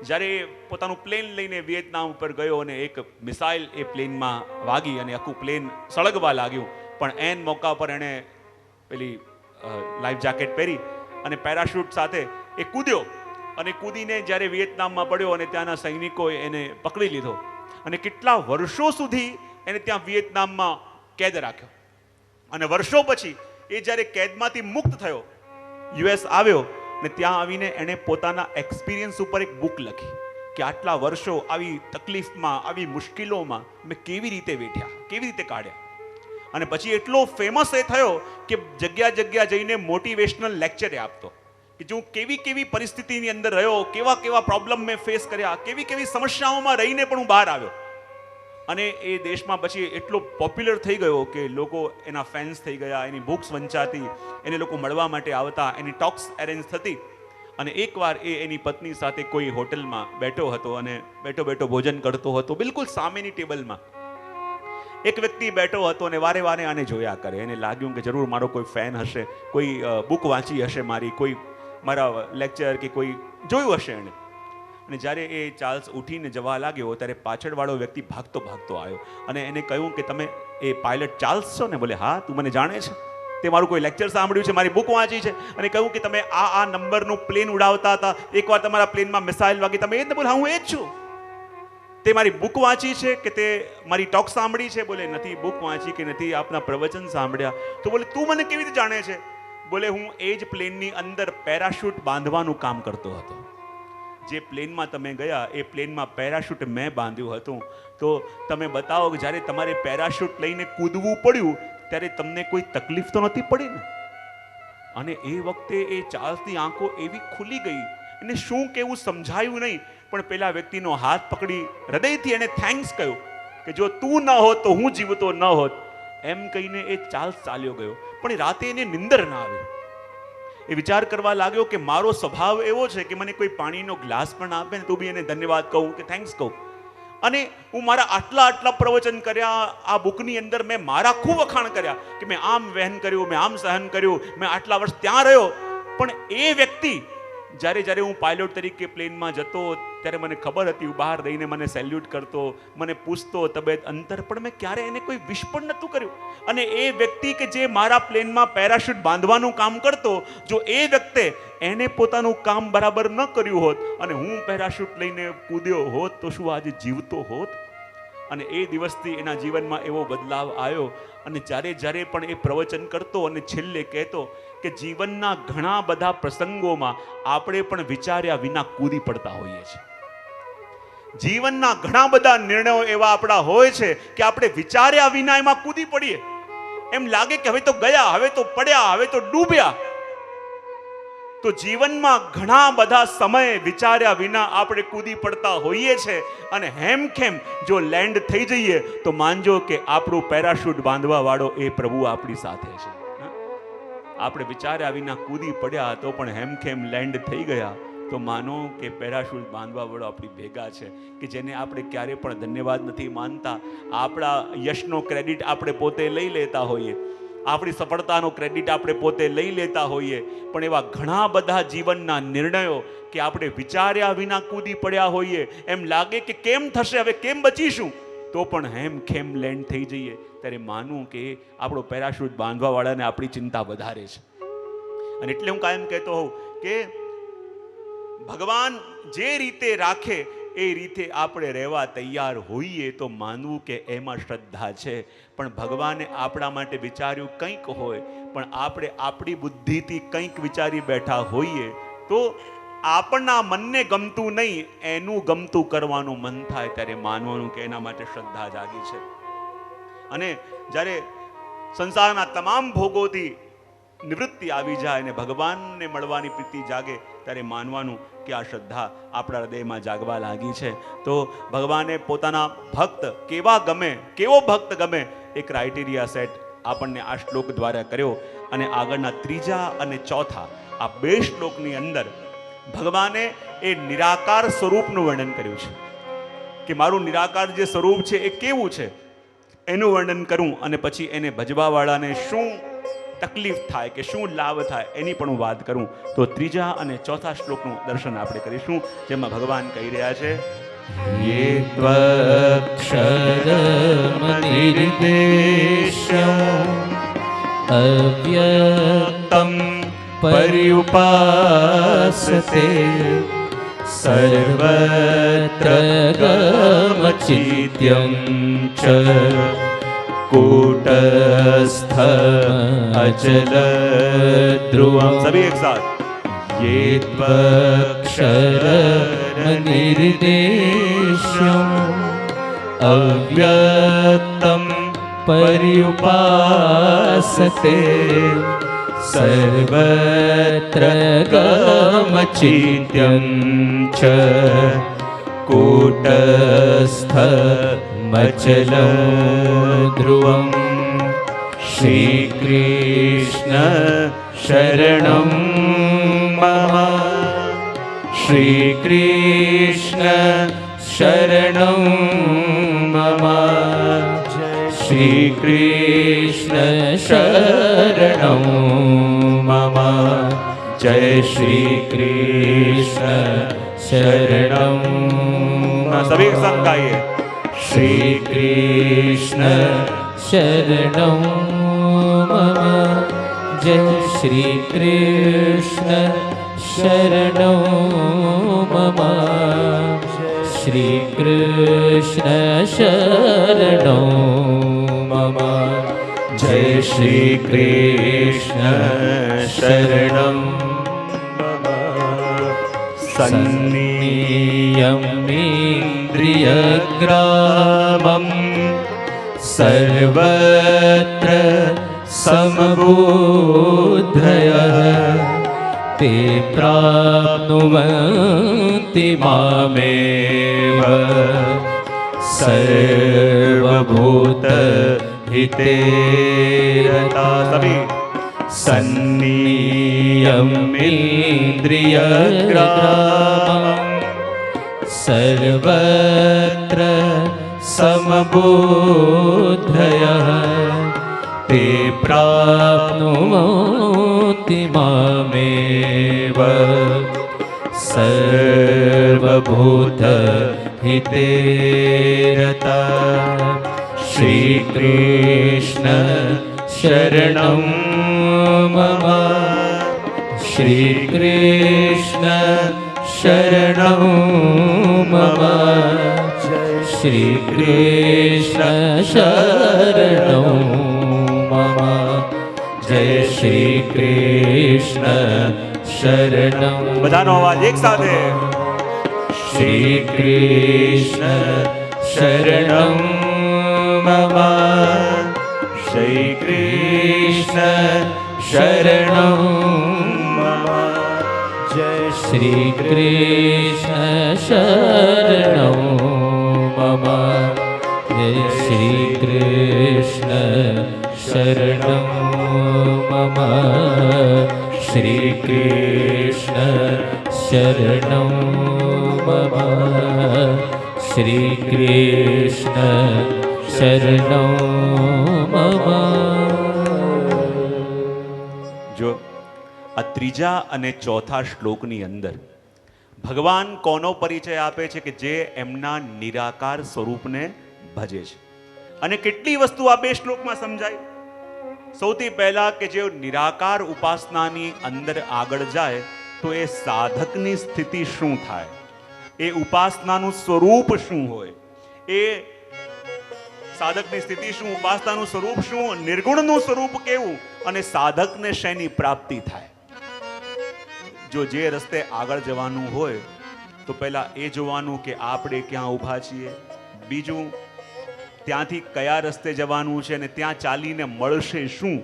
જ્યારે પોતાનું પ્લેન લઈને વિયેતનામ ઉપર ગયો અને એક મિસાઇલ એ પ્લેનમાં વાગી અને આખું પ્લેન સળગવા લાગ્યું, પણ એન મોકા પર એણે પેલી લાઈફ જેકેટ પહેરી અને પેરાશૂટ સાથે એ કૂદ્યો અને કૂદીને જ્યારે વિયેતનામમાં પડ્યો અને ત્યાંના સૈનિકોએ એને પકડી લીધો અને કેટલા વર્ષો સુધી એને ત્યાં વિયેતનામમાં કેદ રાખ્યો. અને વર્ષો પછી એ જ્યારે કેદમાંથી મુક્ત થયો, યુએસ આવ્યો ને ત્યાં આવીને એણે પોતાના એક્સપિરિયન્સ ઉપર એક બુક લખી કે આટલા વર્ષો આવી તકલીફમાં, આવી મુશ્કેલીઓમાં મેં કેવી રીતે વેઠ્યા, કેવી રીતે કાઢ્યા. અને પછી એટલો ફેમસ એ થયો કે જગ્યા જગ્યા જઈને મોટિવેશનલ લેક્ચર આપતો કે જો કેવી કેવી પરિસ્થિતિની અંદર રહ્યો, કેવા કેવા પ્રોબ્લેમ મેં ફેસ કર્યા, કેવી કેવી સમસ્યાઓમાં રહીને પણ હું બહાર આવ્યો. અને એ દેશમાં પછી એટલો પોપ્યુલર થઈ ગયો કે લોકો એના ફેન્સ થઈ ગયા, એની બુક્સ વંચાતી, એને લોકો મળવા માટે આવતા, એની ટોક્સ એરેન્જ થતી. અને એકવાર એ એની પત્ની સાથે કોઈ હોટલમાં બેઠો હતો અને બેઠો બેઠો ભોજન કરતો હતો. બિલકુલ સામેની ટેબલમાં એક વ્યક્તિ બેઠો હતો અને વારે વારે આને જોયા કરે. એને લાગ્યું કે જરૂર મારો કોઈ ફેન હશે, કોઈ બુક વાંચી હશે મારી, કોઈ મારા લેક્ચર કે કોઈ જોયું હશે એણે. અને જ્યારે એ ચાર્લ્સ ઉઠીને જવા લાગ્યો ત્યારે પાછળવાળો વ્યક્તિ ભાગતો ભાગતો આવ્યો અને એને કહ્યું કે તમે એ પાયલટ ચાર્લ્સ છો ને? બોલે હા. તું મને જાણે છે? તે મારું કોઈ લેક્ચર સાંભળ્યું છે, મારી બુક વાંચી છે? અને કહ્યું કે તમે આ નંબરનું પ્લેન ઉડાવતા હતા, એકવાર તમારા પ્લેનમાં મિસાઇલ વાગી, તમે એ જ ને? બોલે હા હું એ જ છું. તે મારી બુક વાંચી છે કે તે મારી ટોક સાંભળી છે? બોલે નથી બુક વાંચી કે નથી આપના પ્રવચન સાંભળ્યા. તો બોલે તું મને કેવી રીતે જાણે છે? બોલે હું એ જ પ્લેનની અંદર પેરાશૂટ બાંધવાનું કામ કરતો હતો. જે પ્લેનમાં તમે ગયા એ પ્લેનમાં પેરાશૂટ મેં બાંધ્યું હતું. તો તમે બતાવો કે જ્યારે તમારે પેરાશૂટ લઈને કૂદવું પડ્યું ત્યારે તમને કોઈ તકલીફ તો નથી પડી ને? અને એ વખતે એ ચાર્લ્સની આંખો એવી ખુલી ગઈ એને શું કેવું સમજાયું નહીં, પણ પેલા વ્યક્તિનો હાથ પકડી હૃદયથી એને થેન્ક્સ કહ્યું કે જો તું ન હોત તો હું જીવતો ન હોત, એમ કહીને એ ચાલ્યો ગયો. પણ એ રાતે એને નિંદર ના આવી. એ વિચાર કરવા લાગ્યો કે મારો સ્વભાવ એવો છે કે મને કોઈ પાણીનો ગ્લાસ પણ આપે ને તો બી એને ધન્યવાદ કહું કે થેન્ક્સ કહું. અને હું મારા આટલા પ્રવચન કર્યા, આ બુકની અંદર મેં મારા ખૂબ વખાણ કર્યા કે મેં આમ વહેન કર્યું, મેં આમ સહન કર્યું, મેં આટલા વર્ષ ત્યાં રહ્યો. પણ એ વ્યક્તિ જ્યારે હું પાયલોટ તરીકે પ્લેનમાં જતો ત્યારે મને ખબર હતી, બહાર રહીને મને સેલ્યુટ કરતો, મને પૂછતો તબિયત અંતર, પણ મેં ક્યારે એને કોઈ વિશ પણ નહોતું કર્યું. અને એ વ્યક્તિ કે જે મારા પ્લેનમાં પેરાશૂટ બાંધવાનું કામ કરતો, જો એ વ્યક્તિ એને પોતાનું કામ બરાબર ન કર્યું હોત અને હું પેરાશૂટ લઈને કૂદ્યો હોત તો શું આજે જીવતો હોત? અને એ દિવસથી એના જીવનમાં એવો બદલાવ આવ્યો. અને જ્યારે પણ એ પ્રવચન કરતો અને છેલ્લે કહેતો કે જીવનના ઘણા બધા પ્રસંગોમાં આપણે પણ વિચાર્યા વિના કૂદી પડતા હોઈએ છીએ. જીવનના ઘણા બધા નિર્ણયો એવા આપણા હોય છે કે આપણે વિચાર્યા વિના એમાં કૂદી પડીએ. એમ લાગે કે હવે તો ગયા, હવે તો પડ્યા, હવે તો ડૂબ્યા. તો જીવનમાં ઘણા બધા સમય વિચાર્યા વિના આપણે કૂદી પડતા હોઈએ છે. અને હેમખેમ જો લેન્ડ થઈ જઈએ તો માનજો કે આપણું પેરાશૂટ બાંધવા વાળો એ પ્રભુ આપણી સાથે છે. આપણે વિચાર્યા વિના કૂદી પડ્યા તો પણ હેમખેમ લેન્ડ થઈ ગયા તો માનો કે પેરાશૂટ બાંધવા વાળો આપણી ભેગા છે, કે જેને આપણે ક્યારે પણ ધન્યવાદ નથી માનતા. આપણા યશનો ક્રેડિટ આપણે પોતે લઈ લેતા હોઈએ, આપણી સફળતાનો ક્રેડિટ આપણે પોતે લઈ લેતા હોઈએ, પણ એવા ઘણા બધા જીવનના નિર્ણયો કે આપણે વિચાર્યા વિના કૂદી પડ્યા હોઈએ. એમ લાગે કે કેમ થશે, હવે કેમ બચીશું, તો પણ હેમખેમ લેન્ડ થઈ જઈએ. ત્યારે માનવું કે આપણો પેરાશૂટ બાંધવા વાળાને આપણી ચિંતા વધારે છે. અને એટલે હું કાયમ કહેતો હોઉં કે ભગવાન જે રીતે રાખે એ રીતે આપણે રહેવા તૈયાર હોઈએ તો માનવું કે એમાં શ્રદ્ધા છે. પણ ભગવાને આપણા માટે વિચાર્યું કંઈક હોય, પણ આપણે આપણી બુદ્ધિથી કંઈક વિચારી બેઠા હોઈએ તો આપણના મનને ગમતું નહીં, એનું ગમતું કરવાનું મન થાય ત્યારે માનવાનું કે એના માટે શ્રદ્ધા જાગી છે. અને જ્યારે સંસારના તમામ ભોગોથી નિવૃત્તિ આવી જાય અને ભગવાનને મળવાની પ્રીતિ જાગે ત્યારે માનવાનું કે આ શ્રદ્ધા આપણા હૃદયમાં જાગવા લાગી છે. તો ભગવાને પોતાના ભક્ત કેવો ભક્ત ગમે એ ક્રાઇટેરિયા સેટ આપણને આ શ્લોક દ્વારા કર્યો. અને આગળના 3 અને 4 આ 2 શ્લોકની અંદર ભગવાને એ નિરાકાર સ્વરૂપનું વર્ણન કર્યું છે કે મારું નિરાકાર જે સ્વરૂપ છે એ કેવું છે એનું વર્ણન કરું, અને પછી એને ભજવાવાળાને શું તકલીફ થાય કે શું લાભ થાય એની પણ હું વાત કરું. તો 3 અને 4 શ્લોકનું દર્શન આપણે કરીશું, જેમાં ભગવાન કહી રહ્યા છે ये त्वक्षरमनिर्देश्यम् अव्यक्तं पर्युपासते सर्वत्र गमचित्यं च कूटस्थ अचल ध्रुवम्. सभी एक साथ. ये त्वक्षरमनिर्देश्यम् अव्यक्तं पर्युपासते सर्वत्र गमचित्यं च कूटस्थ मचलं ध्रुवम्. श्रीकृष्ण शरणं मम, श्रीकृष्ण शरणं मम, श्रीकृष्ण शरणं मम. जय श्रीकृष्ण शरणं मम. सभी एक साथ गाइए. श्रीकृष्ण शरणं मम. जय श्रीकृष्ण शरणं मम. श्रीकृष्ण शरणं मम. जय श्रीकृष्ण शरणं मम. सन्नियमेन्द्रियग्रामं सर्वत्र समबुद्धयः તે પ્રાપ્નુવન્તિ મામેવ સર્વભૂત હિતે રતા સભી સન્નિયમિન્દ્રિયગ્રામં સર્વત્ર સમબુદ્ધયઃ તે પ્રાપ્નુવન્તિ મામેવ સર્વભૂત હિતે રતા. શ્રી કૃષ્ણ શરણં મમ શ્રી કૃષ્ણ શરણં મમ શ્રી કૃષ્ણ શરણં મમ જય શ્રી કૃષ્ણ શરણં. બધાનો અવાજ એક સાથે. શ્રી કૃષ્ણ શરણં મમ શ્રી કૃષ્ણ શરણં મમ જય શ્રી કૃષ્ણ શરણં મમ જય શ્રી કૃષ્ણ શરણં મમ શ્રી કૃષ્ણ શરણં મમ શ્રી કૃષ્ણ શરણં મમ. જો આ ત્રીજા અને ચોથા શ્લોકની અંદર ભગવાન કોનો પરિચય આપે છે કે જે એમના નિરાકાર સ્વરૂપને ભજે છે. અને કેટલી વસ્તુ આ બે શ્લોકમાં સમજાય. સૌથી પહેલા કે જે નિરાકાર ઉપાસનાની અંદર આગળ જાય તો એ સાધકની સ્થિતિ શું થાય, એ ઉપાસનાનું સ્વરૂપ શું હોય, એ સાધકની સ્થિતિ શું, ઉપાસનાનું સ્વરૂપ શું, નિર્ગુણનું સ્વરૂપ કેવું અને સાધકને શેની પ્રાપ્તિ થાય. જો જે રસ્તે આગળ જવાનું હોય તો પહેલા એ જોવાનું કે આપણે ક્યાં ઊભા છીએ, બીજું ત્યાંથી કયા રસ્તે જવાનું છે અને ત્યાં ચાલીને મળશે શું.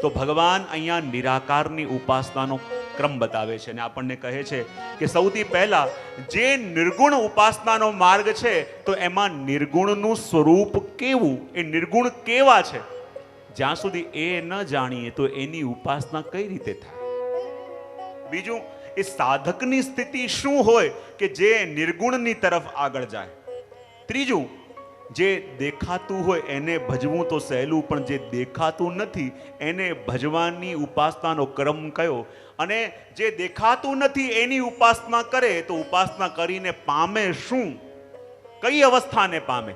તો ભગવાન અહીંયા નિરાકારની ઉપાસનાનો ક્રમ બતાવે છે અને આપણને કહે છે કે સૌથી પહેલા જે નિર્ગુણ ઉપાસનાનો માર્ગ છે તો એમાં નિર્ગુણનું સ્વરૂપ કેવું, એ નિર્ગુણ કેવા છે, જ્યાં સુધી એ ન જાણીએ તો એની ઉપાસના કઈ રીતે થાય. બીજું, એ સાધકની સ્થિતિ શું હોય કે જે નિર્ગુણની તરફ આગળ જાય. ત્રીજું, જે દેખાતું હોય એને ભજવું તો સહેલું, પણ જે દેખાતું નથી એને ભજવાની ઉપાસનાનો ક્રમ કયો, અને જે દેખાતું નથી એની ઉપાસના કરે તો ઉપાસના કરીને પામે શું, કઈ અવસ્થાને પામે.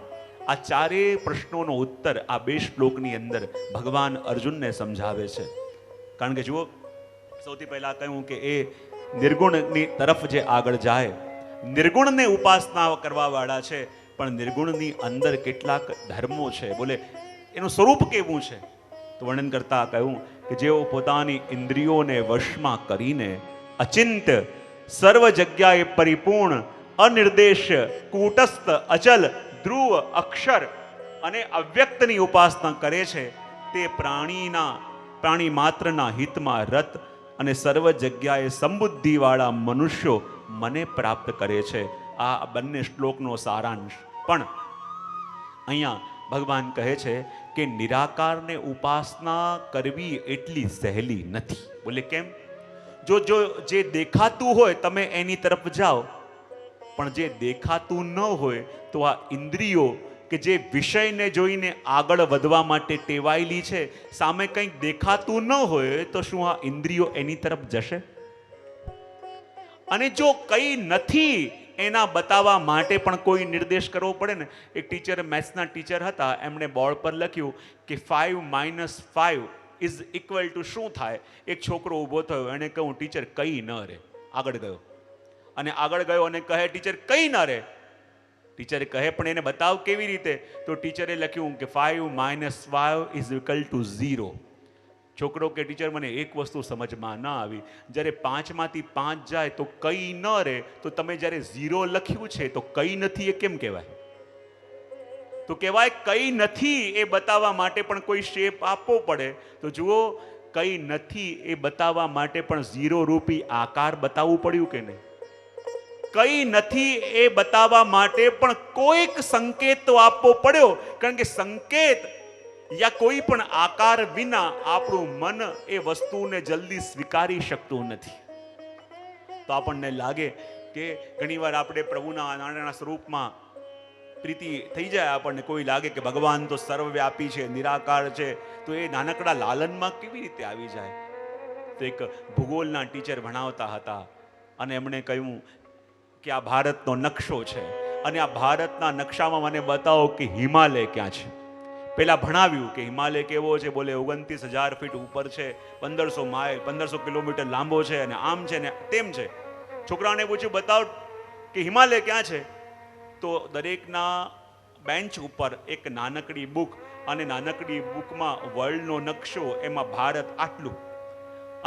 આ ચારેય પ્રશ્નોનો ઉત્તર આ બે શ્લોકની અંદર ભગવાન અર્જુનને સમજાવે છે. કારણ કે જુઓ, સૌથી પહેલા કહ્યું કે એ નિર્ગુણની તરફ જે આગળ જાય, નિર્ગુણને ઉપાસના કરવા વાળા છે, પણ નિર્ગુણની અંદર કેટલાક ધર્મો છે, બોલે એનું સ્વરૂપ કેવું છે. તો વર્ણન કરતા કહ્યું કે જેઓ પોતાની ઇન્દ્રિયોને વશમાં કરીને અચિંત, સર્વ જગ્યાએ પરિપૂર્ણ, અનિર્દેશ, કૂટસ્થ, અચલ, ધ્રુવ, અક્ષર અને અવ્યક્તની ઉપાસના કરે છે તે પ્રાણી માત્રના હિતમાં રત અને સર્વ જગ્યાએ સંબુદ્ધિવાળા મનુષ્યો મને પ્રાપ્ત કરે છે. આ બંને શ્લોકનો સારાંશ. પણ અહીંયા ભગવાન કહે છે કે નિરાકારને ઉપાસના કરવી એટલી સહેલી નથી. બોલે કેમ? જો જે દેખાતું હોય તમે એની તરફ જાઓ, પણ જે દેખાતું ન હોય તો આ ઇન્દ્રિયો કે જે વિષયને જોઈને આગળ વધવા માટે ટેવાયેલી છે, સામે કંઈક દેખાતું ન હોય તો શું આ ઇન્દ્રિયો એની તરફ જશે? અને જો કંઈ નથી એના બતાવવા માટે પણ કોઈ નિર્દેશ કરવો પડે ને. એક ટીચર, મેથ્સના ટીચર હતા, એમણે બોર્ડ પર લખ્યું કે 5 - 5 ઇઝ ઇક્વલ ટુ શું થાય. એક છોકરો ઊભો થયો, એણે કહ્યું ટીચર કંઈ ન રહે. આગળ ગયો અને આગળ ગયો અને કહે ટીચર કંઈ ન રહે. ટીચરે કહે પણ એને બતાવ કેવી રીતે? તો ટીચરે લખ્યું કે 5 - 5 ઇઝ ઇક્વલ ટુ 0. છોકરો કે ટીચર મને એક વસ્તુ સમજમાં ન આવી, જ્યારે 5માંથી 5 જાય તો કંઈ ન રહે, તો તમે જ્યારે 0 લખ્યું છે તો કંઈ નથી એ કેમ કહેવાય? તો કહેવાય કંઈ નથી એ બતાવવા માટે પણ કોઈ શેપ આપવો પડે. તો જુઓ, કઈ નથી એ બતાવવા માટે પણ 0 રૂપી આકાર બતાવવું પડ્યું કે નહીં? કઈ નથી એ બતાવવા માટે પણ કોઈક સંકેત તો આપવો પડ્યો, કારણ કે સંકેત યા કોઈ પણ આકાર વિના આપણું મન એ વસ્તુને જલ્દી સ્વીકારી શકતું નથી. તો આપણને લાગે કે ઘણીવાર આપણે પ્રભુના નાના સ્વરૂપમાં પ્રીતિ થઈ જાય, આપણને કોઈ લાગે કે ભગવાન તો સર્વવ્યાપી છે, નિરાકાર છે, તો એ નાનકડા લાલનમાં કેવી રીતે આવી જાય? તો એક ભૂગોળના ટીચર ભણાવતા હતા અને એમણે કહ્યું કે આ ભારતનો નકશો છે અને આ ભારતના નકશામાં મને બતાવો કે હિમાલય ક્યાં છે. પેલા ભણાવ્યું કે હિમાલય કેવો છે, બોલે 29,000 ફીટ ઉપર છે, 1500 માઇલ 1500 કિલોમીટર લાંબો છે અને આમ છે ને તેમ છે. છોકરાઓને પૂછ્યું બતાવો કે હિમાલય ક્યાં છે? તો દરેકના બેન્ચ ઉપર એક નાનકડી બુક, અને નાનકડી બુકમાં વર્લ્ડનો નકશો, એમાં ભારત આટલું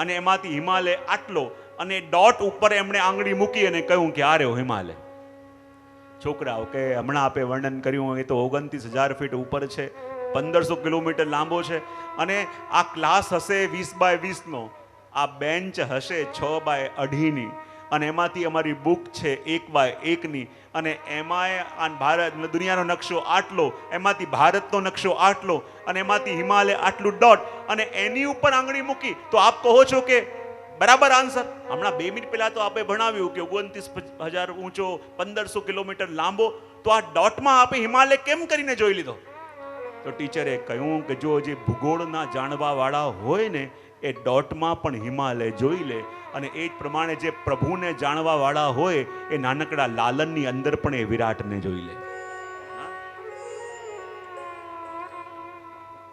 અને એમાંથી હિમાલય આટલો, અને ડોટ ઉપર એમણે આંગળી મૂકી અને કહ્યું કે આ રહ્યો હિમાલય. છોકરાઓ કે હમણાં આપે વર્ણન કર્યું એ તો 29,000 ફીટ ઉપર છે, 1500 કિલોમીટર લાંબો છે, અને આ ક્લાસ હશે 20 બાય 20નો, આ બેન્ચ હશે 6 બાય 2.5ની, અને એમાંથી અમારી બુક છે 1 બાય 1ની, અને એમાંય આ ભારત દુનિયાનો નકશો આટલો, એમાંથી ભારતનો નકશો આટલો, અને એમાંથી હિમાલય આટલું ડોટ, અને એની ઉપર આંગળી મૂકી. તો આપ કહો છો કે બરાબર આન્સર? હમણાં 2 મિનિટ પહેલા તો આપણે ભણાવ્યું કે 29,000 ઊંચો, 1500 કિલોમીટર લાંબો, તો આ ડોટમાં આપણે હિમાલય કેમ કરીને જોઈ લીધો? તો ટીચરે કહ્યું કે જો જે ભૂગોળના જાણવાવાળા હોય ને એ ડોટમાં પણ હિમાલય જોઈ લે, અને એ જ પ્રમાણે જે પ્રભુને જાણવાવાળા હોય એ નાનકડા લાલનની અંદર પણ એ વિરાટને જોઈ લે.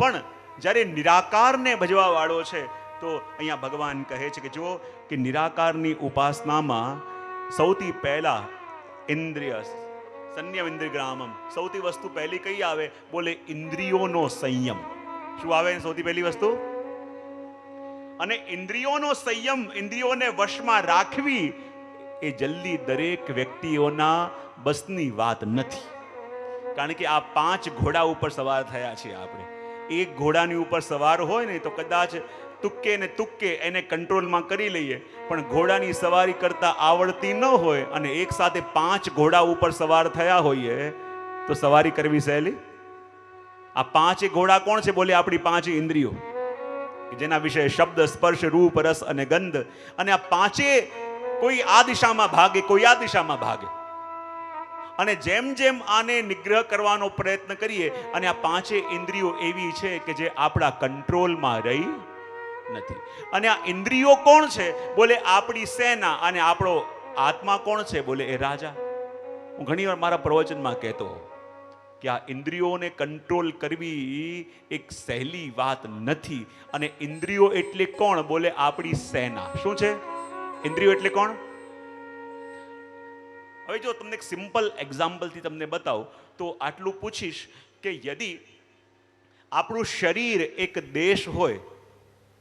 પણ જ્યારે નિરાકારને ભજવા વાળો છે, તો અહીંયા ભગવાન કહે છે કે જો કે નિરાકારની ઉપાસનામાં સૌથી પહેલા ઇન્દ્રિય સંયમ ઇન્દ્રિયગ્રામમ, સૌથી વસ્તુ પહેલી કઈ આવે? બોલે ઇન્દ્રિયોનો સંયમ. શું આવે સૌથી પહેલી વસ્તુ? અને ઇન્દ્રિયોનો સંયમ, ઇન્દ્રિયોને વશમાં રાખવી એ જલ્દી દરેક વ્યક્તિઓના બસની વાત નથી. કારણ કે આ 5 ઘોડા ઉપર સવાર થયા છીએ આપણે. એક ઘોડાની ઉપર સવાર હોય ને તો કદાચ તુક્કે ને તુક્કે એને કંટ્રોલમાં કરી લઈએ, પણ ઘોડાની સવારી કરતા આવડતી ન હોય અને એક સાથે 5 ઘોડા ઉપર સવાર થયા હોઈએ તો સવારી કરવી સહેલી? આ 5 ઘોડા કોણ છે? બોલે આપણી 5 ઇન્દ્રિયો, જેના વિશે શબ્દ, સ્પર્શ, રૂપ, રસ અને ગંધ, અને આ 5 કોઈ આ દિશામાં ભાગે, કોઈ આ દિશામાં ભાગે, અને જેમ જેમ આને નિગ્રહ કરવાનો પ્રયત્ન કરીએ, અને આ 5 ઇન્દ્રિયો એવી છે કે જે આપણા કંટ્રોલમાં રહી નથી. અને આ ઇન્દ્રિયો કોણ છે? બોલે આપણી સેના, અને આપણો આત્મા કોણ છે? બોલે એ રાજા. હું ઘણીવાર મારા પ્રવચનમાં કહેતો કે આ ઇન્દ્રિયોને કંટ્રોલ કરવી એક સહેલી વાત નથી. અને ઇન્દ્રિયો એટલે કોણ? બોલે આપણી સેના. શું છે ઇન્દ્રિયો એટલે? કોણ? હવે જો તમને એક સિમ્પલ એક્ઝામ્પલથી તમને બતાવું તો આટલું પૂછીશ કે યદિ આપણું શરીર એક દેશ હોય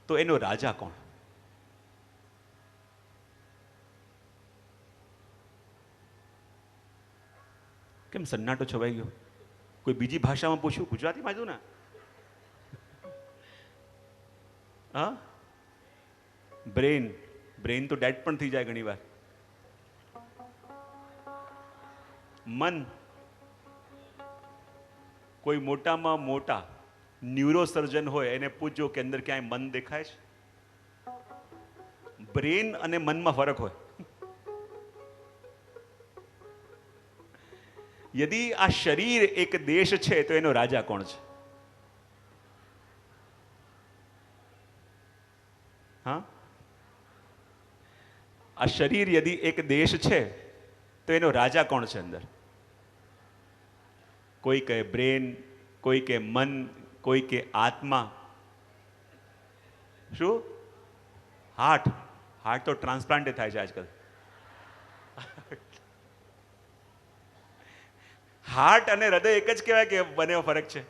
તો એનો રાજા કોણ? કેમ સન્નાટો છવાઈ ગયો? કોઈ બીજી ભાષામાં પૂછ્યું? ગુજરાતીમાં જ ને? હા, બ્રેન. બ્રેન તો ડેડ પણ થઈ જાય ઘણી વાર. મન. કોઈ મોટામાં મોટા ન્યુરોસર્જન હોય એને પૂછજો કે અંદર ક્યાંય મન દેખાય છે? બ્રેન અને મનમાં ફરક હોય. યદિ આ શરીર એક દેશ છે તો એનો રાજા કોણ છે? હા, આ શરીર યદિ એક દેશ છે તો એનો રાજા કોણ છે અંદર? કોઈ કહે બ્રેન, કોઈ કે મન, કોઈ કે આત્મા. શું? હાર્ટ. હાર્ટ તો ટ્રાન્સપ્લાન્ટ થાય છે આજકાલ. હાર્ટ અને હૃદય એક જ કહેવાય કે બંને ફરક છે?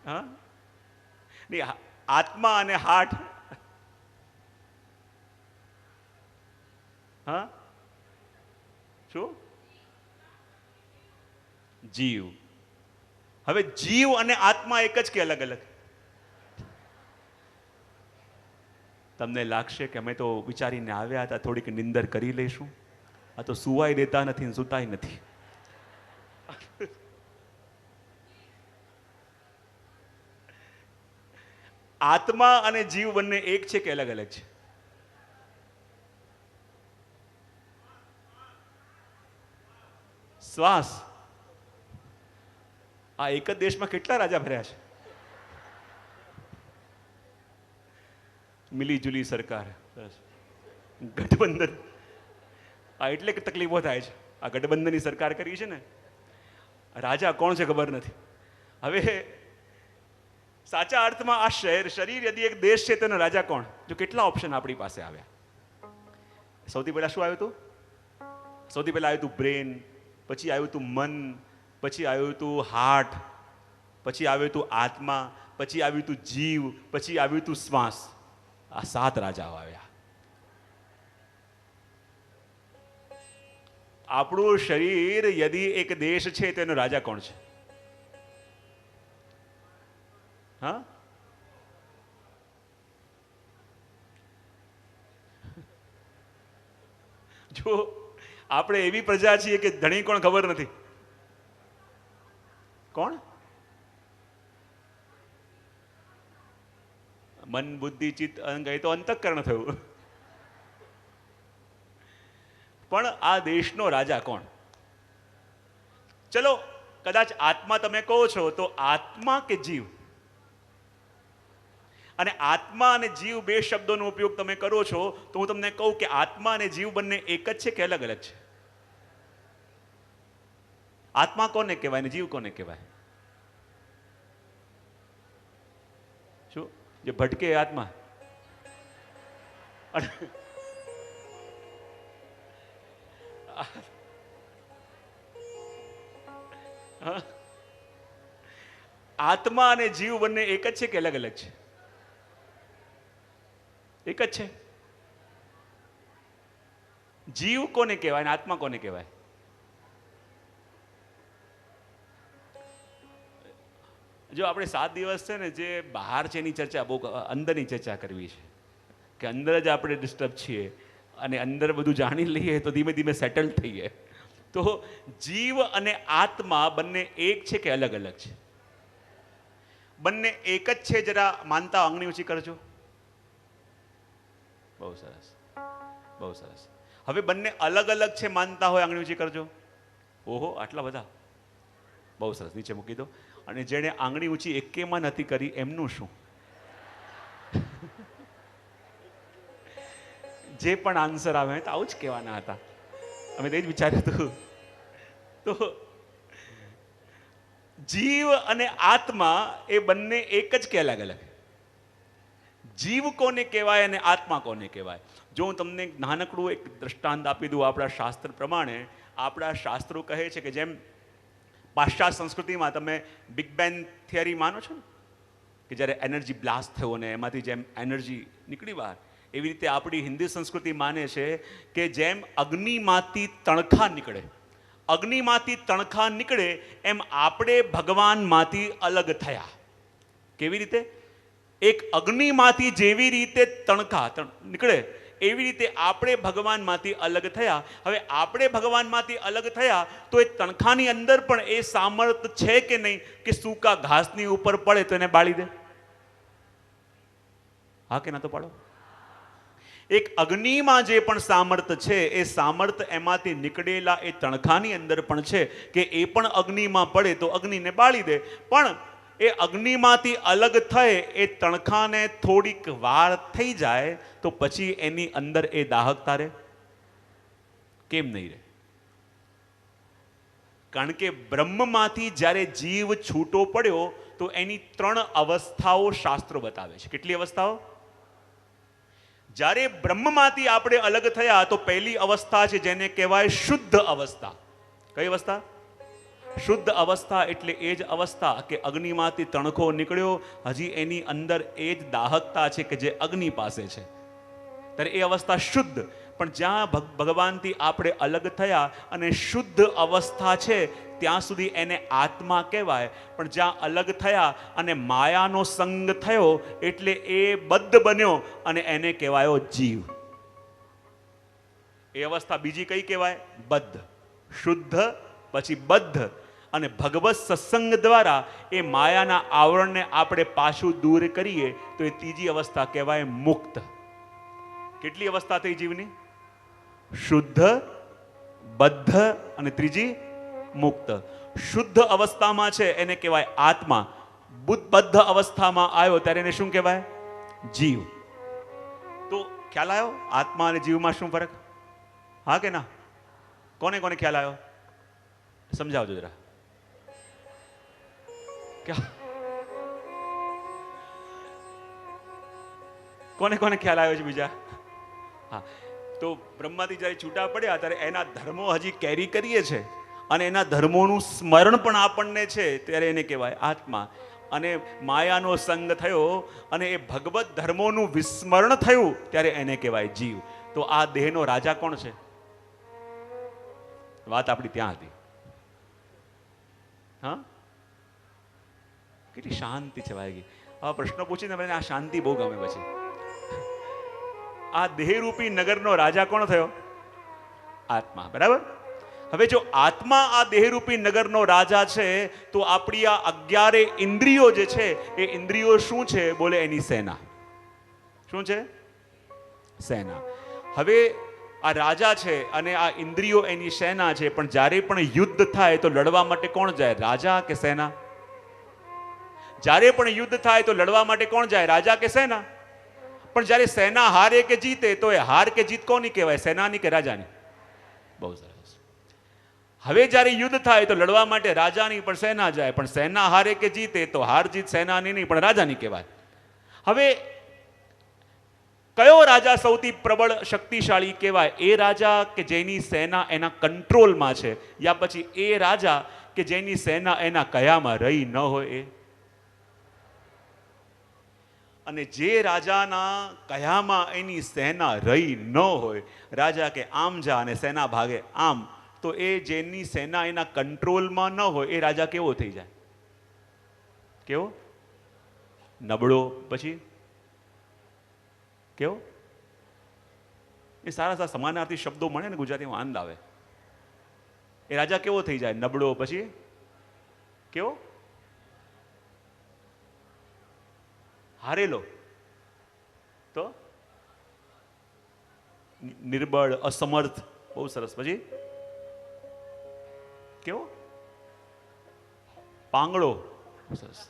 હા, નહીં. આત્મા અને હાર્ટ. હા, શું? જીવ. હવે જીવ અને આત્મા એક જ કે અલગ અલગ? તમને લાગશે કે અમે તો વિચારીને આવ્યા હતા, થોડીક નિંદર કરી લઈશું. આ તો સુવાય દેતા નથી ને સુતાય નથી. આત્મા અને જીવ બંને એક છે કે અલગ અલગ છે? શ્વાસ. આ એક જ દેશમાં કેટલા રાજા ફર્યા છે? મિલી જુલી સરકાર, ગઠબંધન. આ એટલે કે તકલીફો થાય છે. આ ગઠબંધનની સરકાર કરી છે ને, રાજા કોણ છે ખબર નથી. હવે સાચા અર્થમાં આ શરીર યદી એક દેશ છે તેનો રાજા કોણ? જો કેટલા ઓપ્શન આપણી પાસે આવ્યા. સૌથી પહેલા શું આવ્યું હતું? સૌથી પહેલા આવ્યું હતું બ્રેન, પછી આવ્યું હતું મન, પછી આવ્યું હતું હાર્ટ, પછી આવ્યું હતું આત્મા, પછી આવ્યું હતું જીવ, પછી આવ્યું હતું શ્વાસ. આ 7 રાજાઓ આવ્યા. આપણું શરીર યદી એક દેશ છે તેનો રાજા કોણ છે? હા, જો આપણે એવી પ્રજા છીએ કે ધણી કોણ ખબર નથી. કોણ? મન, બુદ્ધિ, ચિત્ત, અંગ, એ તો અંતઃકરણ થયું. પણ આ દેશનો રાજા કોણ? ચલો કદાચ આત્મા તમે કહો છો તો આત્મા કે જીવ? અને આત્મા અને જીવ બે શબ્દોનો ઉપયોગ તમે કરો છો તો હું તમને કહું કે આત્મા અને જીવ બંને એક જ છે કે અલગ અલગ છે? આત્મા કોને કહેવાય ને જીવ કોને કહેવાય? શું જે ભટકે આત્મા? આત્મા અને જીવ બંને એક જ છે કે અલગ અલગ છે? એક જ છે. જીવ કોને કહેવાય અને આત્મા કોને કહેવાય? જો આપણે 7 દિવસ છે ને જે બહાર છે એની ચર્ચા બહુ અંદરની ચર્ચા કરવી છે કે અંદર જ આપણે ડિસ્ટર્બ છીએ અને અંદર બધું જાણી લઈએ તો ધીમે ધીમે સેટલ થઈએ. તો જીવ અને આત્મા બંને એક છે કે અલગ અલગ છે? બંને એક જ છે. જરા માનતા આંગળી ઊંચી કરજો. બહુ સરસ, બહુ સરસ. હવે બંને અલગ અલગ છે માનતા હોય આંગળી ઊંચી કરજો. ઓહો, આટલા બધા. બહુ સરસ, નીચે મૂકી દો. અને જેણે આંગળી ઊંચી એકેમાં નથી કરી એમનું શું? જે પણ આન્સર આવે તો આવું જ કહેવાના હતા. અમે તે જ વિચાર્યું હતું. તો જીવ અને આત્મા એ બંને એક જ કે અલગ અલગ? જીવ કોને કહેવાય અને આત્મા કોને કહેવાય? જો હું તમને નાનકડું એક દ્રષ્ટાંત આપી દઉં. આપણા શાસ્ત્ર પ્રમાણે, આપણા શાસ્ત્રો કહે છે કે જેમ પાશ્ચાત્ય સંસ્કૃતિમાં તમે બિગ બેંગ થિયરી માનો છો ને, કે જ્યારે એનર્જી બ્લાસ્ટ થયો ને એમાંથી જેમ એનર્જી નીકળી બહાર, એવી રીતે આપણી હિન્દી સંસ્કૃતિ માને છે કે જેમ અગ્નિમાંથી તણખા નીકળે, અગ્નિમાંથી તણખા નીકળે એમ આપણે ભગવાનમાંથી અલગ થયા. કેવી રીતે? એક અગ્નિમાંથી જેવી રીતે તણખા નીકળે એવી રીતે આપણે ભગવાનમાંથી અલગ થયા. હવે આપણે ભગવાનમાંથી અલગ થયા તો એ તણખાની અંદર પણ એ સામર્થ છે કે નહીં કે સૂકા ઘાસની ઉપર પડે તો એને બાળી દે? હા કે ના તો પાડો? એક અગ્નિમાં જે પણ સામર્થ છે એ સામર્થ એમાંથી નીકળેલા એ તણખાની અંદર પણ છે કે એ પણ અગ્નિમાં પડે તો અગ્નિને બાળી દે. પણ એ અગ્નિમાંથી અલગ થાય એ તણખાને થોડીક વાર થઈ જાય તો પછી એની અંદર એ દાહકતા રહે? કેમ નહીં રહે? કારણ કે બ્રહ્મમાંથી જ્યારે જીવ છૂટો પડ્યો તો એની 3 અવસ્થાઓ શાસ્ત્રો બતાવે છે. કેટલી અવસ્થાઓ? જ્યારે બ્રહ્મમાંથી આપણે અલગ થયા તો પહેલી અવસ્થા છે જેને કહેવાય શુદ્ધ અવસ્થા. કઈ અવસ્થા? શુદ્ધ અવસ્થા. એટલે એ જ અવસ્થા કે અગ્નિમાંથી તણખો નીકળ્યો, હજી એની અંદર એ જ દાહકતા છે કે જે અગ્નિ પાસે છે, ત્યારે એ અવસ્થા શુદ્ધ. પણ જ્યાં ભગવાનથી આપણે અલગ થયા અને શુદ્ધ અવસ્થા છે ત્યાં સુધી એને આત્મા કહેવાય. પણ જ્યાં અલગ થયા અને માયાનો સંગ થયો એટલે એ બદ્ધ બન્યો અને એને કહેવાયો જીવ. એ અવસ્થા બીજી કઈ કહેવાય? બદ્ધ. શુદ્ધ પછી બદ્ધ. અને ભગવત સત્સંગ દ્વારા એ માયાના આવરણને આપણે પાછું દૂર કરીએ તો એ ત્રીજી અવસ્થા કહેવાય મુક્ત. કેટલી અવસ્થા થઈ જીવની? શુદ્ધ, બદ્ધ અને ત્રીજી મુક્ત. શુદ્ધ અવસ્થામાં છે એને કહેવાય આત્મા. બદ્ધ અવસ્થામાં આવ્યો ત્યારે એને શું કહેવાય? જીવ. તો ખ્યાલ આવ્યો આત્મા અને જીવમાં શું ફરક? હા કે ના? કોને કોને ખ્યાલ આવ્યો? સમજાવજો જરા. કોને કોને ખ્યાલ આવ્યો છે બીજા? હા, તો બ્રહ્માથી જ્યારે છૂટા પડ્યા ત્યારે એના ધર્મો હજી કેરી કરીએ છે અને એના ધર્મોનું સ્મરણ પણ આપણને છે ત્યારે એને કહેવાય આત્મા. અને માયાનો સંગ થયો અને એ ભગવત ધર્મોનું વિસ્મરણ થયું ત્યારે એને કહેવાય જીવ. તો આ દેહનો રાજા કોણ છે? વાત આપણી ત્યાં હતી. હા, કેટલી શાંતિ છવાઈ ગઈ. આવા પ્રશ્નો પૂછીને મને આ શાંતિ બહુ ગમે. પછી આ દેહરૂપી નગરનો રાજા કોણ થયો? આત્મા. બરાબર. હવે જો આત્મા આ દેહરૂપી નગરનો રાજા છે તો આપણી આ 11 ઇન્દ્રિયો જે છે એ ઇન્દ્રિયો શું છે? બોલે એની સેના. શું છે? સેના. હવે આ રાજા છે અને આ ઇન્દ્રિયો એની સેના છે. પણ જ્યારે પણ યુદ્ધ થાય તો લડવા માટે કોણ જાય? રાજા કે સેના? જ્યારે પણ યુદ્ધ થાય તો લડવા માટે કોણ જાય? રાજા કે સેના? પણ જ્યારે સેના હારે કે જીતે તો એ હાર કે જીત કોની કહેવાય? સેનાની કે રાજાની? બહુ સરસ. હવે જ્યારે યુદ્ધ થાય તો લડવા માટે રાજાની પણ સેના જાય. પણ સેના હારે કે જીતે તો હાર જીત સેનાની નહીં પણ રાજાની કહેવાય. હવે કયો રાજા સૌથી પ્રબળ શક્તિશાળી કહેવાય? એ રાજા કે જેની સેના એના કંટ્રોલમાં છે, યા પછી એ રાજા કે જેની સેના એના કયામાં રહી ન હોય એ? અને જે રાજાના કયામાં એની સેના રહી ન હોય, રાજા કે આમ જા અને સેના ભાગે આમ, તો એ જેની સેના એના કંટ્રોલમાં ન હોય એ રાજા કેવો થઈ જાય? કેવો? નબળો. પછી કેવો? એ સારા સારા સમાનાર્થી શબ્દો મળે ને ગુજરાતીમાં આનંદ આવે. એ રાજા કેવો થઈ જાય? નબળો. પછી કેવો? હારેલો. તો નિર્બળ, અસમર્થ. બહુ સરસ. પછી કેવો? પાંગળો. સરસ.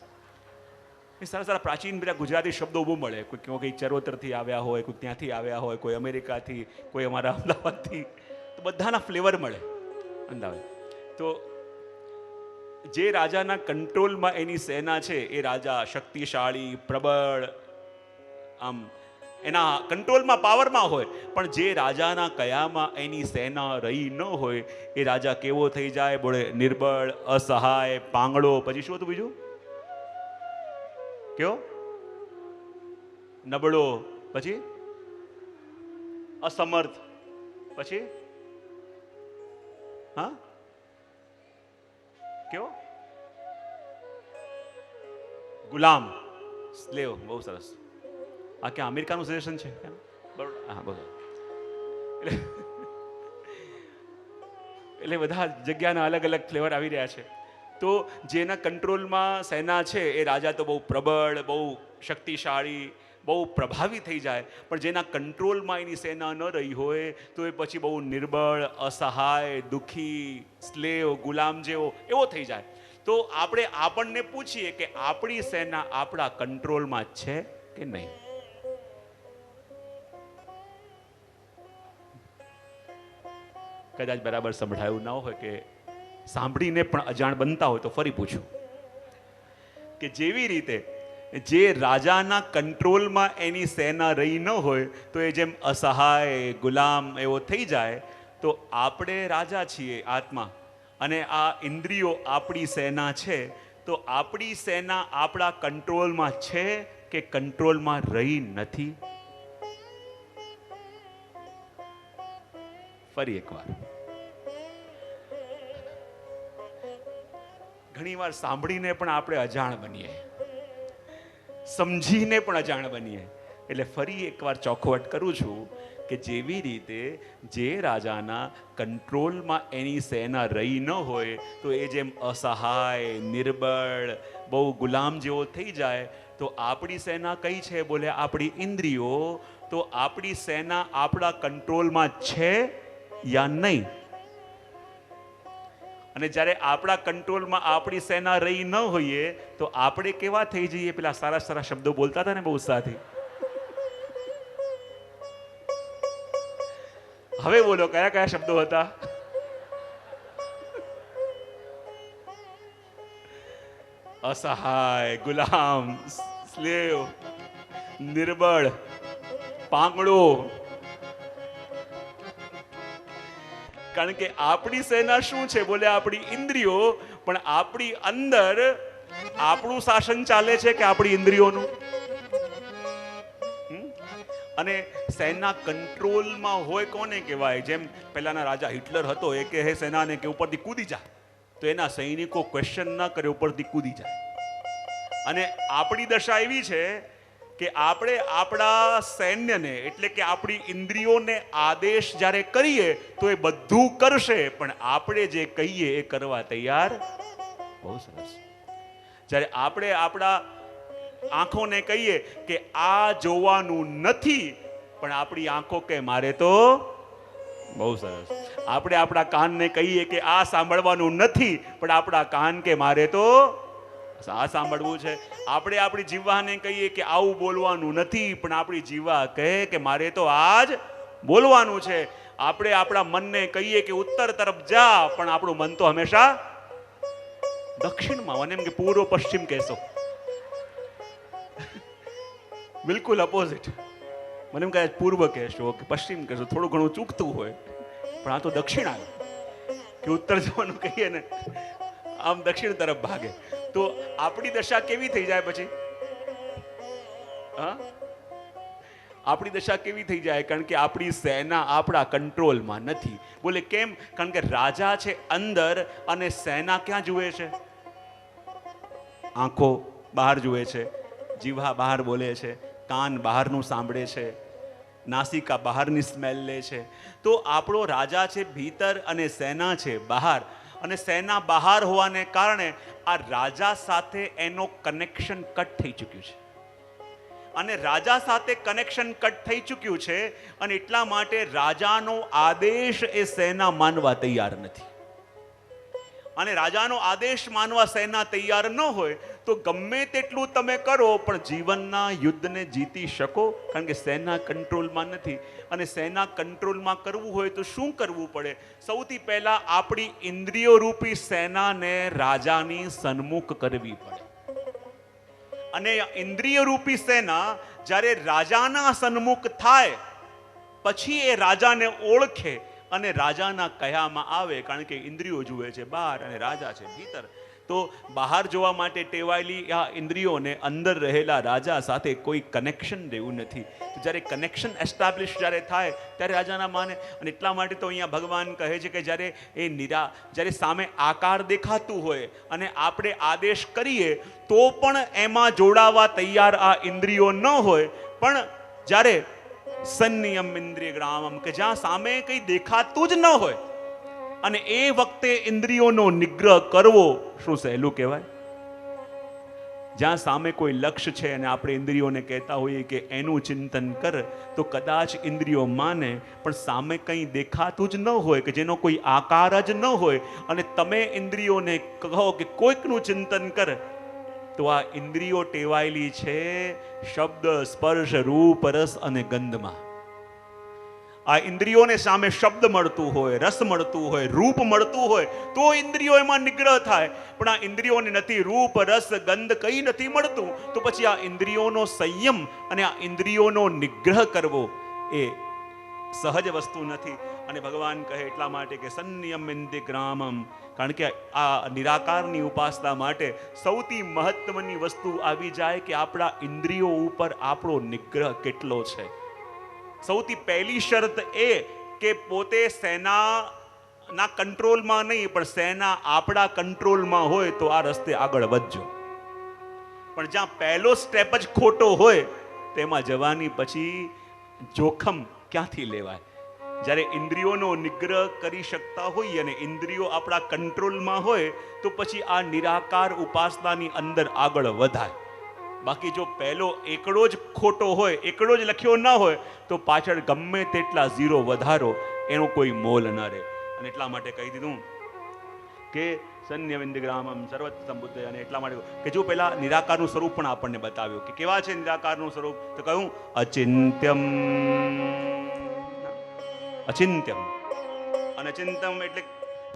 એ સારા સારા પ્રાચીન બધા ગુજરાતી શબ્દો બહુ મળે. કોઈ ચરોતરથી આવ્યા હોય, કોઈ ત્યાંથી આવ્યા હોય, કોઈ અમેરિકાથી, કોઈ અમારા અમદાવાદથી. તો બધાના ફ્લેવર મળે. અંદાવે તો જે રાજાના કંટ્રોલમાં એની સેના છે એ રાજા શક્તિશાળી, પ્રબળ, આમ એના કંટ્રોલમાં, પાવરમાં હોય. પણ જે રાજાના કયામાં એની સેના રહી ન હોય એ રાજા કેવો થઈ જાય? બોલે નિર્બળ, અસહાય, પાંગળો. પછી શું હતું બીજું? કેવો? નબળો. પછી અસમર્થ. પછી હા કેવો? ગુલામ, સ્લેવ. બહુ સરસ. આ ક્યાં અમેરિકાનું સજેશન છે? બરોબર. હા, બરોબર. એટલે બધા જગ્યાના અલગ અલગ ફ્લેવર આવી રહ્યા છે. તો જેના કંટ્રોલમાં સેના છે એ રાજા તો બહુ પ્રબળ, બહુ શક્તિશાળી, બહુ પ્રભાવી થઈ જાય. પણ જેના કંટ્રોલમાં એની સેના ન રહી હોય તો એ પછી બહુ નિર્બળ, અસહાય, દુઃખી, સ્લેવ, ગુલામ જેવો એવો થઈ જાય. તો આપણે આપણને પૂછીએ કે આપણી સેના આપણા કંટ્રોલમાં છે કે નહીં? કદાચ બરાબર સંભળાયું ના હોય કે સાંભળીને પણ અજાણ બનતા હોય તો ફરી પૂછું કે જેવી રીતે જે રાજાના કંટ્રોલમાં એની સેના રહી ન હોય તો એ જેમ અસહાય, ગુલામ એવો થઈ જાય, તો આપણે રાજા છીએ આત્મા, અને આ ઇન્દ્રિયો આપણી સેના છે. તો આપણી સેના આપણા કંટ્રોલમાં છે કે કંટ્રોલમાં રહી નથી? ફરી એકવાર ઘણીવાર સાંભળીને પણ આપણે અજાણ બનીએ, સમજીને પણ અજાણ બનીએ. એટલે ફરી એકવાર ચોખવટ કરું છું કે જેવી રીતે જે રાજાના કંટ્રોલમાં એની સેના રહી ન હોય તો એ જેમ અસહાય, નિર્બળ, બહુ ગુલામ જેવો થઈ જાય, તો આપણી સેના કઈ છે? બોલે આપણી ઇન્દ્રિયો. તો આપણી સેના આપણા કંટ્રોલમાં છે યા નહીં? અને જ્યારે આપણા કંટ્રોલમાં આપણી સેના રહી ન હોઈએ તો આપણે કેવા થઈ જઈએ? પેલા સારા સારા શબ્દો બોલતા હતા ને બહુ ઉત્સાહથી. હવે બોલો, કયા કયા શબ્દો હતા? અસહાય, ગુલામ, સ્લેવ, નિર્બળ, પાંગડો. કારણ કે આપણી સેના શું છે? બોલે આપણી ઇન્દ્રિયો. પણ આપણી અંદર આપણું શાસન ચાલે છે કે આપણી ઇન્દ્રિયોનું? અને સેના કંટ્રોલમાં હોય કોને કહેવાય? જેમ પહેલાના રાજા હિટલર હતો, એ કહે સેનાને કે ઉપરથી કૂદી જા, તો એના સૈનિકો ક્વેશ્ચન ન કરે, ઉપરથી કૂદી જાય. અને આપણી દશા એવી છે કે આપણે આપણા સૈન્યને એટલે કે આપણી ઇન્દ્રિયોને આદેશ જ્યારે કરીએ તો એ બધું કરશે, પણ આપણે જે કહીએ એ કરવા તૈયાર. બહુ સરસ. જ્યારે આપણે આપણા આંખોને કહીએ કે આ જોવાનું નથી, પણ આપણી આંખો કે મારે તો. બહુ સરસ. આપણે આપણા કાનને કહીએ કે આ સાંભળવાનું નથી, પણ આપણા કાન કે મારે તો આ સાંભળવું છે. આપણે આપણી જીવાને કહીએ કે આવું બોલવાનું નથી, પણ આપણી જીવા કહે કે મારે તો આજ બોલવાનું છે. આપણે આપણા મનને કહીએ કે ઉત્તર તરફ જા, પણ આપણું મન તો હંમેશા દક્ષિણમાં. મને એમ કે પૂર્વ પશ્ચિમ કહેશો, બિલકુલ અપોઝિટ. મને એમ કહે પૂર્વ કહેશો કે પશ્ચિમ કહેશો, થોડું ઘણું ચૂકતું હોય, પણ આ તો દક્ષિણ આવે કે ઉત્તર જવાનું કહીએ ને, આમ દક્ષિણ તરફ ભાગે. તો આપણી દશા કેવી થઈ જાય પછી? આપણી દશા કેવી થઈ જાય? કારણ કે આપણી સેના આપણા કંટ્રોલમાં નથી. બોલે કેમ? કારણ કે રાજા છે અંદર અને સેના ક્યાં જુએ છે? આંખો બહાર જુએ છે, જીવા બહાર બોલે છે, કાન બહારનું સાંભળે છે, નાસિકા બહારની સ્મેલ લે છે. તો આપણો રાજા છે ભીતર અને સેના છે બહાર. અને સેના બહાર હોવાને કારણે આ રાજા સાથે એનો કનેક્શન કટ થઈ ચૂક્યું છે. અને રાજા સાથે કનેક્શન કટ થઈ ચૂક્યું છે, અને એટલા માટે રાજાનો આદેશ એ સેના માનવા તૈયાર નથી. અને રાજાનો આદેશ માનવા સેના તૈયાર ન હોય તો ગમે તેટલું તમે કરો પણ જીવનના યુદ્ધને જીતી શકો, કારણ કે સેના કંટ્રોલમાં નથી. અને સેના કંટ્રોલમાં કરવું હોય તો શું કરવું પડે? સૌથી પહેલા આપણી ઇન્દ્રિયો રૂપી સેનાને રાજાની સન્મુખ કરવી પડે. અને ઇન્દ્રિય રૂપી સેના જ્યારે રાજાના સન્મુખ થાય પછી એ રાજાને ઓળખે અને રાજાના કયામાં આવે. કારણ કે ઇન્દ્રિયો જુએ છે બહાર અને રાજા છે ભીતર. તો બહાર જોવા માટે ટેવાયેલી આ ઇન્દ્રિયોને અંદર રહેલા રાજા સાથે કોઈ કનેક્શન રહેવું નથી. તો જ્યારે કનેક્શન એસ્ટાબ્લિશ જ્યારે થાય ત્યારે રાજાના માને. અને એટલા માટે તો અહીંયા ભગવાન કહે છે કે જ્યારે સામે આકાર દેખાતું હોય અને આપણે આદેશ કરીએ તો પણ એમાં જોડાવા તૈયાર આ ઇન્દ્રિયો ન હોય, પણ જ્યારે સંનિયમ ઇન્દ્રિય ગ્રામમ, કે જ્યાં સામે કંઈ દેખાતું જ ન હોય અને એ વખતે ઇન્દ્રિયોનો નિગ્રહ કરવો શું સહેલું કહેવાય? જ્યાં સામે કોઈ લક્ષ્ય છે અને આપણે ઇન્દ્રિયોને કહેતા હોઈએ કે એનું ચિંતન કર, તો કદાચ ઇન્દ્રિયો માને, પણ સામે કંઈ દેખાતું જ ન હોય, કે જેનો કોઈ આકાર જ ન હોય, અને તમે ઇન્દ્રિયોને કહો કે કોઈકનું ચિંતન કર, તો આ ઇન્દ્રિયો ટેવાયેલી છે શબ્દ, સ્પર્શ, રૂપ, રસ અને ગંધમાં. આ ઇન્દ્રિયોને સામે શબ્દ મળતું હોય, રસ મળતું હોય, રૂપ મળતું હોય તો ઇન્દ્રિયો એમાં નિગ્રહ થાય. પણ આ ઇન્દ્રિયોને નથી રૂપ, રસ, ગંધ કંઈ નથી મળતું, તો પછી આ ઇન્દ્રિયોનો સંયમ અને આ ઇન્દ્રિયોનો નિગ્રહ કરવો એ સહજ વસ્તુ નથી. અને ભગવાન કહે એટલા માટે કે સંયમ ઇન્દ્રિય ગ્રામમ, કારણ કે આ નિરાકારની ઉપાસના માટે સૌથી મહત્વની વસ્તુ આવી જાય કે આપણા ઇન્દ્રિયો ઉપર આપણો નિગ્રહ કેટલો છે. સૌથી પહેલી શરત એ કે પોતે સેના ના કંટ્રોલમાં નહીં, પણ શેના આપણા કંટ્રોલમાં હોય તો આ રસ્તે આગળ વધજો. પણ જ્યાં પહેલો સ્ટેપ જ ખોટો હોય તેમાં જવાની પછી જોખમ ક્યાંથી લેવાય? જ્યારે ઇન્દ્રિયોનો નિગ્રહ કરી શકતા હોઈએ અને ઇન્દ્રિયો આપણા કંટ્રોલમાં હોય તો પછી આ નિરાકાર ઉપાસનાની અંદર આગળ વધાય. બાકી જો પહેલો એકડો જ ખોટો હોય, એકડો જ લખ્યો ન હોય તો પાછળ ગમે તેટલા ઝીરો વધારો એનો કોઈ મોલ ન રહે. અને એટલા માટે કહી દીધું કે સન્યવિંદગ્રામમ સર્વત્ર સંબુદ્ધ. અને એટલા માટે કે જો પેલા નિરાકારનું સ્વરૂપ પણ આપણને બતાવ્યું કે કેવા છે નિરાકારનું સ્વરૂપ, તો કહ્યું અચિંત્યમ. અચિંત્યમ અને અચિંત્યમ એટલે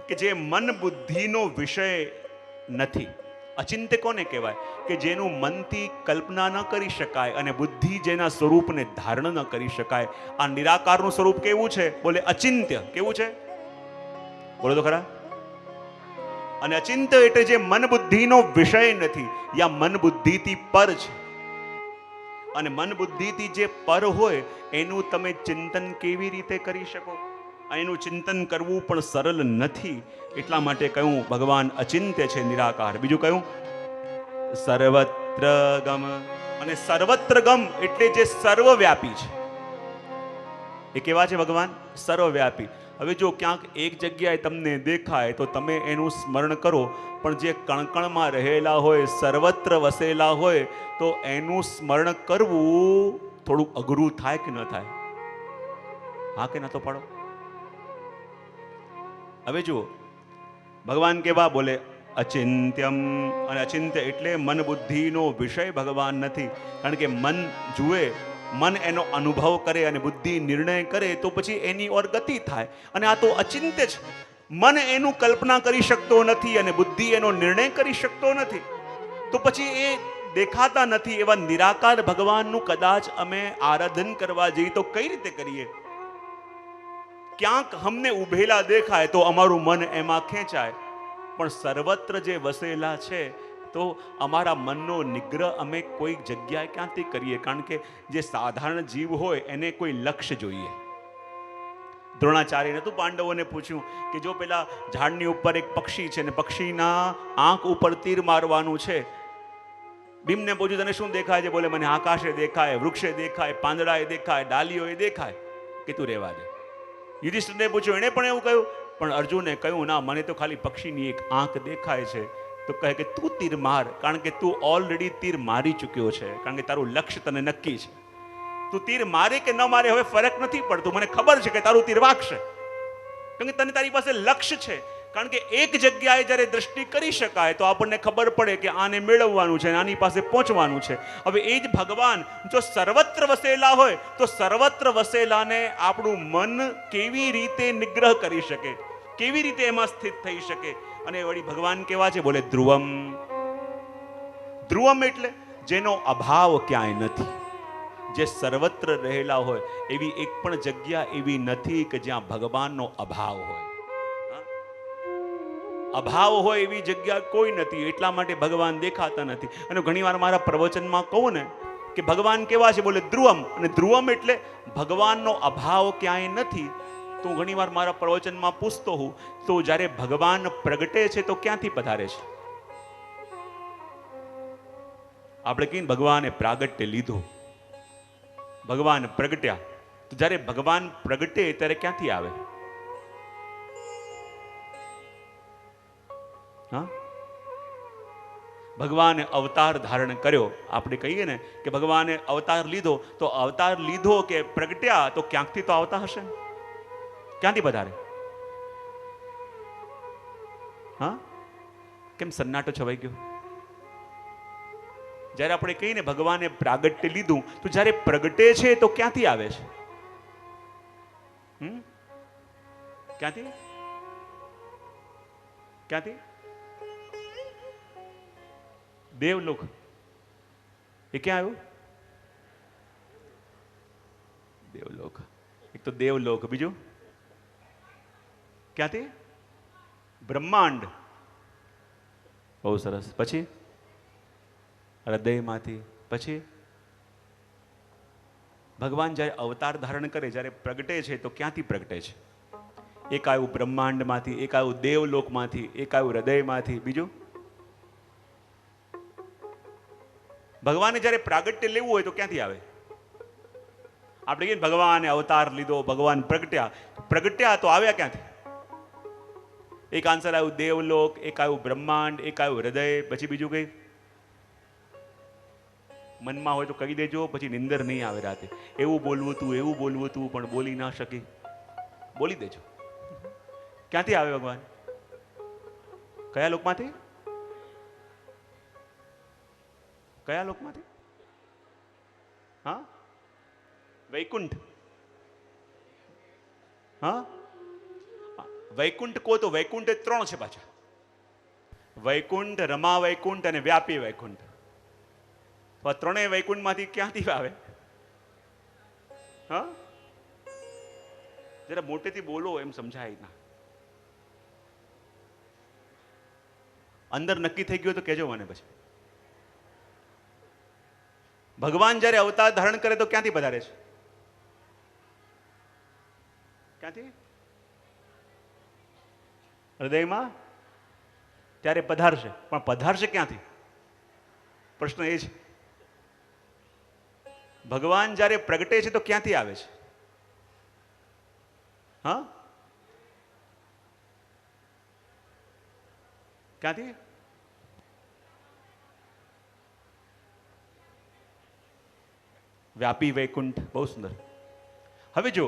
કે જે મન બુદ્ધિનો વિષય નથી. અચિંત્ય કોને કહેવાય? કે જેનું મનથી કલ્પના ન કરી શકાય અને બુદ્ધિ જેના સ્વરૂપને ધારણ ન કરી શકાય. આ નિરાકારનું સ્વરૂપ કેવું છે? બોલે અચિંત્ય. કેવું છે? બોલો તો ખરા. અને અચિંત્ય એટલે જે મન બુદ્ધિનો વિષય નથી, યા મન બુદ્ધિથી પર છે. અને મન બુદ્ધિથી જે પર હોય એનું તમે ચિંતન કેવી રીતે કરી શકો? એનું ચિંતન કરવું પણ સરળ નથી. એટલા માટે કહ્યું ભગવાન અચિંત્ય છે, નિરાકાર. બીજું કહ્યું સર્વત્ર ગમ. અને સર્વત્ર ગમ એટલે જે સર્વવ્યાપી છે. એ કેવા છે ભગવાન? સર્વવ્યાપી. હવે જો ક્યાંક એક જગ્યાએ તમને દેખાય તો તમે એનું સ્મરણ કરો, પણ જે કણકણમાં રહેલા હોય, સર્વત્ર વસેલા હોય, તો એનું સ્મરણ કરવું થોડું અઘરું થાય કે ન થાય? હા કે ના તો પાડો. હવે જુઓ ભગવાન કેવા? બોલે અચિંત્યમ. અને અચિંત્ય એટલે મન બુદ્ધિનો વિષય ભગવાન નથી. કારણ કે મન જુએ, મન એનો અનુભવ કરે અને બુદ્ધિ નિર્ણય કરે તો પછી એની ઓર ગતિ થાય. અને આ તો અચિંત્ય છે. મન એનું કલ્પના કરી શકતો નથી અને બુદ્ધિ એનો નિર્ણય કરી શકતો નથી, તો પછી એ દેખાતા નથી. એવા નિરાકાર ભગવાનનું કદાચ અમે આરાધન કરવા જઈએ તો કઈ રીતે કરીએ? ક્યાંક અમને ઉભેલા દેખાય તો અમારું મન એમાં ખેંચાય, પણ સર્વત્ર જે વસેલા છે તો અમારા મનનો નિગ્રહ અમે કોઈ જગ્યાએ ક્યાંથી કરીએ? કારણ કે જે સાધારણ જીવ હોય એને કોઈ લક્ષ્ય જોઈએ. દ્રોણાચાર્ય નતું પાંડવોને પૂછ્યું કે જો પેલા ઝાડની ઉપર એક પક્ષી છે ને પક્ષીના આંખ ઉપર તીર મારવાનું છે. ભીમને પૂછ્યું તને શું દેખાય છે? બોલે મને આકાશે દેખાય, વૃક્ષે દેખાય, પાંદડાએ દેખાય, ડાલીઓએ દેખાય. કીધું રહેવા દે. યુધિષ્ઠિરને પૂછ્યું, એણે પણ એવું કહ્યું. પણ અર્જુને કહ્યું ના, મને તો ખાલી પક્ષીની એક આંખ દેખાય છે. તો કહે કે તું તીર માર, કારણ કે તું ઓલરેડી તીર મારી ચૂક્યો છે. કારણ કે તારું લક્ષ્ય તને નક્કી છે. તું તીર મારે કે ન મારે હવે ફરક નથી પડતું. મને ખબર છે કે તારું તીર વાગશે, કારણ કે તને તારી પાસે લક્ષ્ય છે. કારણ કે એક જગ્યાએ જ્યારે દ્રષ્ટિ કરી શકાય તો આપણને ખબર પડે કે આને મેળવવાનું છે, આની પાસે પહોંચવાનું છે. હવે એ જ ભગવાન જો સર્વત્ર વસેલા હોય તો સર્વત્ર વસેલાને આપણું મન કેવી રીતે નિગ્રહ કરી શકે, કેવી રીતે એમાં સ્થિત થઈ શકે? અને વળી ભગવાન કેવા છે? બોલે ધ્રુવમ. ધ્રુવમ એટલે જેનો અભાવ ક્યાંય નથી, જે સર્વત્ર રહેલા હોય. એવી એક પણ જગ્યા એવી નથી કે જ્યાં ભગવાનનો અભાવ હોય. અભાવ હોય એવી જગ્યા કોઈ નથી. એટલા માટે ભગવાન દેખાતા નથી. અને ઘણીવાર મારા પ્રવચનમાં કહું ને કે ભગવાન કેવા છે? બોલે ધ્રુવમ. અને ધ્રુવમ એટલે ભગવાનનો અભાવ ક્યાંય નથી. તો ઘણીવાર મારા પ્રવચનમાં પૂછતો હું તો જ્યારે ભગવાન પ્રગટે છે તો ક્યાંથી પધારે છે? આપણે કહીએ ભગવાને પ્રાગટ્ય લીધું, ભગવાન પ્રગટ્યા. તો જ્યારે ભગવાન પ્રગટે ત્યારે ક્યાંથી આવે? હા, ભગવાને અવતાર ધારણ કર્યો. આપણે કહીએ ને કે ભગવાને અવતાર લીધો, તો અવતાર લીધો કે પ્રગટ્યા તો ક્યાંકથી તો આવતા હશે. ક્યાંથી પધારે? હા, કેમ સન્નાટો છવાઈ ગયો? જ્યારે આપણે કહીએ ને ભગવાને પ્રાગટ્ય લીધું, તો જ્યારે પ્રગટે છે તો ક્યાંથી આવે છે? ક્યાંથી? ક્યાંથી? દેવલોક. એ ક્યાં આવ્યું? દેવલોક. એક તો દેવલોક, બીજું ક્યાંથી? બ્રહ્માંડ. બહુ સરસ. પછી હૃદયમાંથી. પછી ભગવાન જ્યારે અવતાર ધારણ કરે, જ્યારે પ્રગટે છે તો ક્યાંથી પ્રગટે છે? એક આવ્યું બ્રહ્માંડમાંથી, એક આવ્યું દેવલોકમાંથી, એક આવ્યું હૃદયમાંથી, બીજું ભગવાને જ્યારે પ્રાગટ્ય લેવું હોય તો ક્યાંથી આવે? આપણે કહીએ ભગવાને અવતાર લીધો, ભગવાન પ્રગટ્યા. પ્રગટ્યા તો આવ્યા ક્યાંથી? એક આન્સર આવ્યું દેવલોક, એક આવ્યું બ્રહ્માંડ, એક આવ્યું હૃદય, પછી બીજું કઈ મનમાં હોય તો કહી દેજો, પછી નિંદર નહીં આવે રાતે. એવું બોલવું તું, એવું બોલવું તું, પણ બોલી ના શકી, બોલી દેજો. ક્યાંથી આવે ભગવાન? કયા લોકમાંથી? કયા લોકમાંથી? હા, વૈકુંઠ. હા, વૈકુંઠ કહો તો વૈકુંઠ 3 છે પાછા. વૈકુંઠ, રમા વૈકુંઠ અને વ્યાપી વૈકુંઠ. તો આ 3 વૈકુંઠમાંથી ક્યાંથી આવે? હા, જરા મોટેથી બોલો, એમ સમજાય ના. અંદર નક્કી થઈ ગયું તો કહેજો મને પછી. ભગવાન જ્યારે અવતાર ધારણ કરે તો ક્યાંથી પધારે છે? ક્યાંથી? હૃદયમાં. ત્યારે પધારશે, પણ પધારશે ક્યાંથી? પ્રશ્ન એ છે. ભગવાન જ્યારે પ્રગટે છે તો ક્યાંથી આવે છે? હા, ક્યાંથી? વ્યાપી વૈકુંઠ. બહુ સુંદર. હવે જો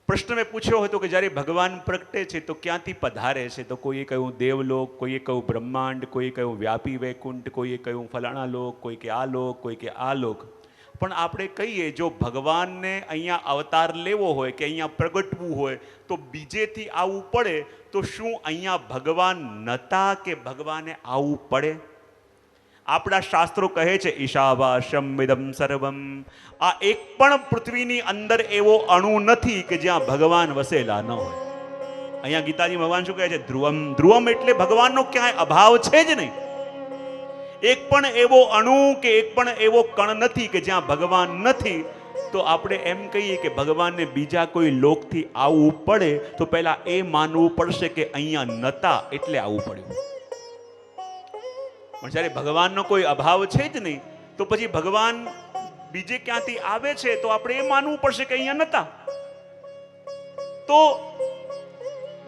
પ્રશ્ન મેં પૂછ્યો હતો કે જ્યારે ભગવાન પ્રગટે છે તો ક્યાંથી પધારે છે, તો કોઈએ કહ્યું દેવલોક, કોઈએ કહ્યું બ્રહ્માંડ, કોઈએ કહ્યું વ્યાપી વૈકુંઠ, કોઈએ કહ્યું ફલાણા લોક, કોઈ કે આ લોક, કોઈ કે આ લોક. પણ આપણે કહીએ જો ભગવાનને અહીંયા અવતાર લેવો હોય કે અહીંયા પ્રગટવું હોય તો બીજેથી આવવું પડે, તો શું અહીંયા ભગવાન નતા કે ભગવાને આવવું પડે? આપણા શાસ્ત્રો કહે છે ઈશાવાસ્યમ વિદમ સર્વમ. આ એક પણ પૃથ્વીની અંદર એવો અણુ નથી કે જ્યાં ભગવાન વસેલા ન હોય. અહીંયા ગીતાજી ભગવાન શું કહે છે? ધ્રુવમ. ધ્રુવમ એટલે ભગવાનનો ક્યાંય અભાવ છે જ નહીં. એક પણ એવો અણુ કે એક પણ એવો કણ નથી કે જ્યાં ભગવાન નથી. તો આપણે એમ કહીએ કે ભગવાનને બીજા કોઈ લોકથી આવવું પડે તો પહેલા એ માનવું પડશે કે અહીંયા નતા એટલે આવવું પડ્યું. પણ જ્યારે ભગવાનનો કોઈ અભાવ છે જ નહીં તો પછી ભગવાન બીજે ક્યાંથી આવે છે તો આપણે એ માનવું પડશે કે અહીંયા નતા. તો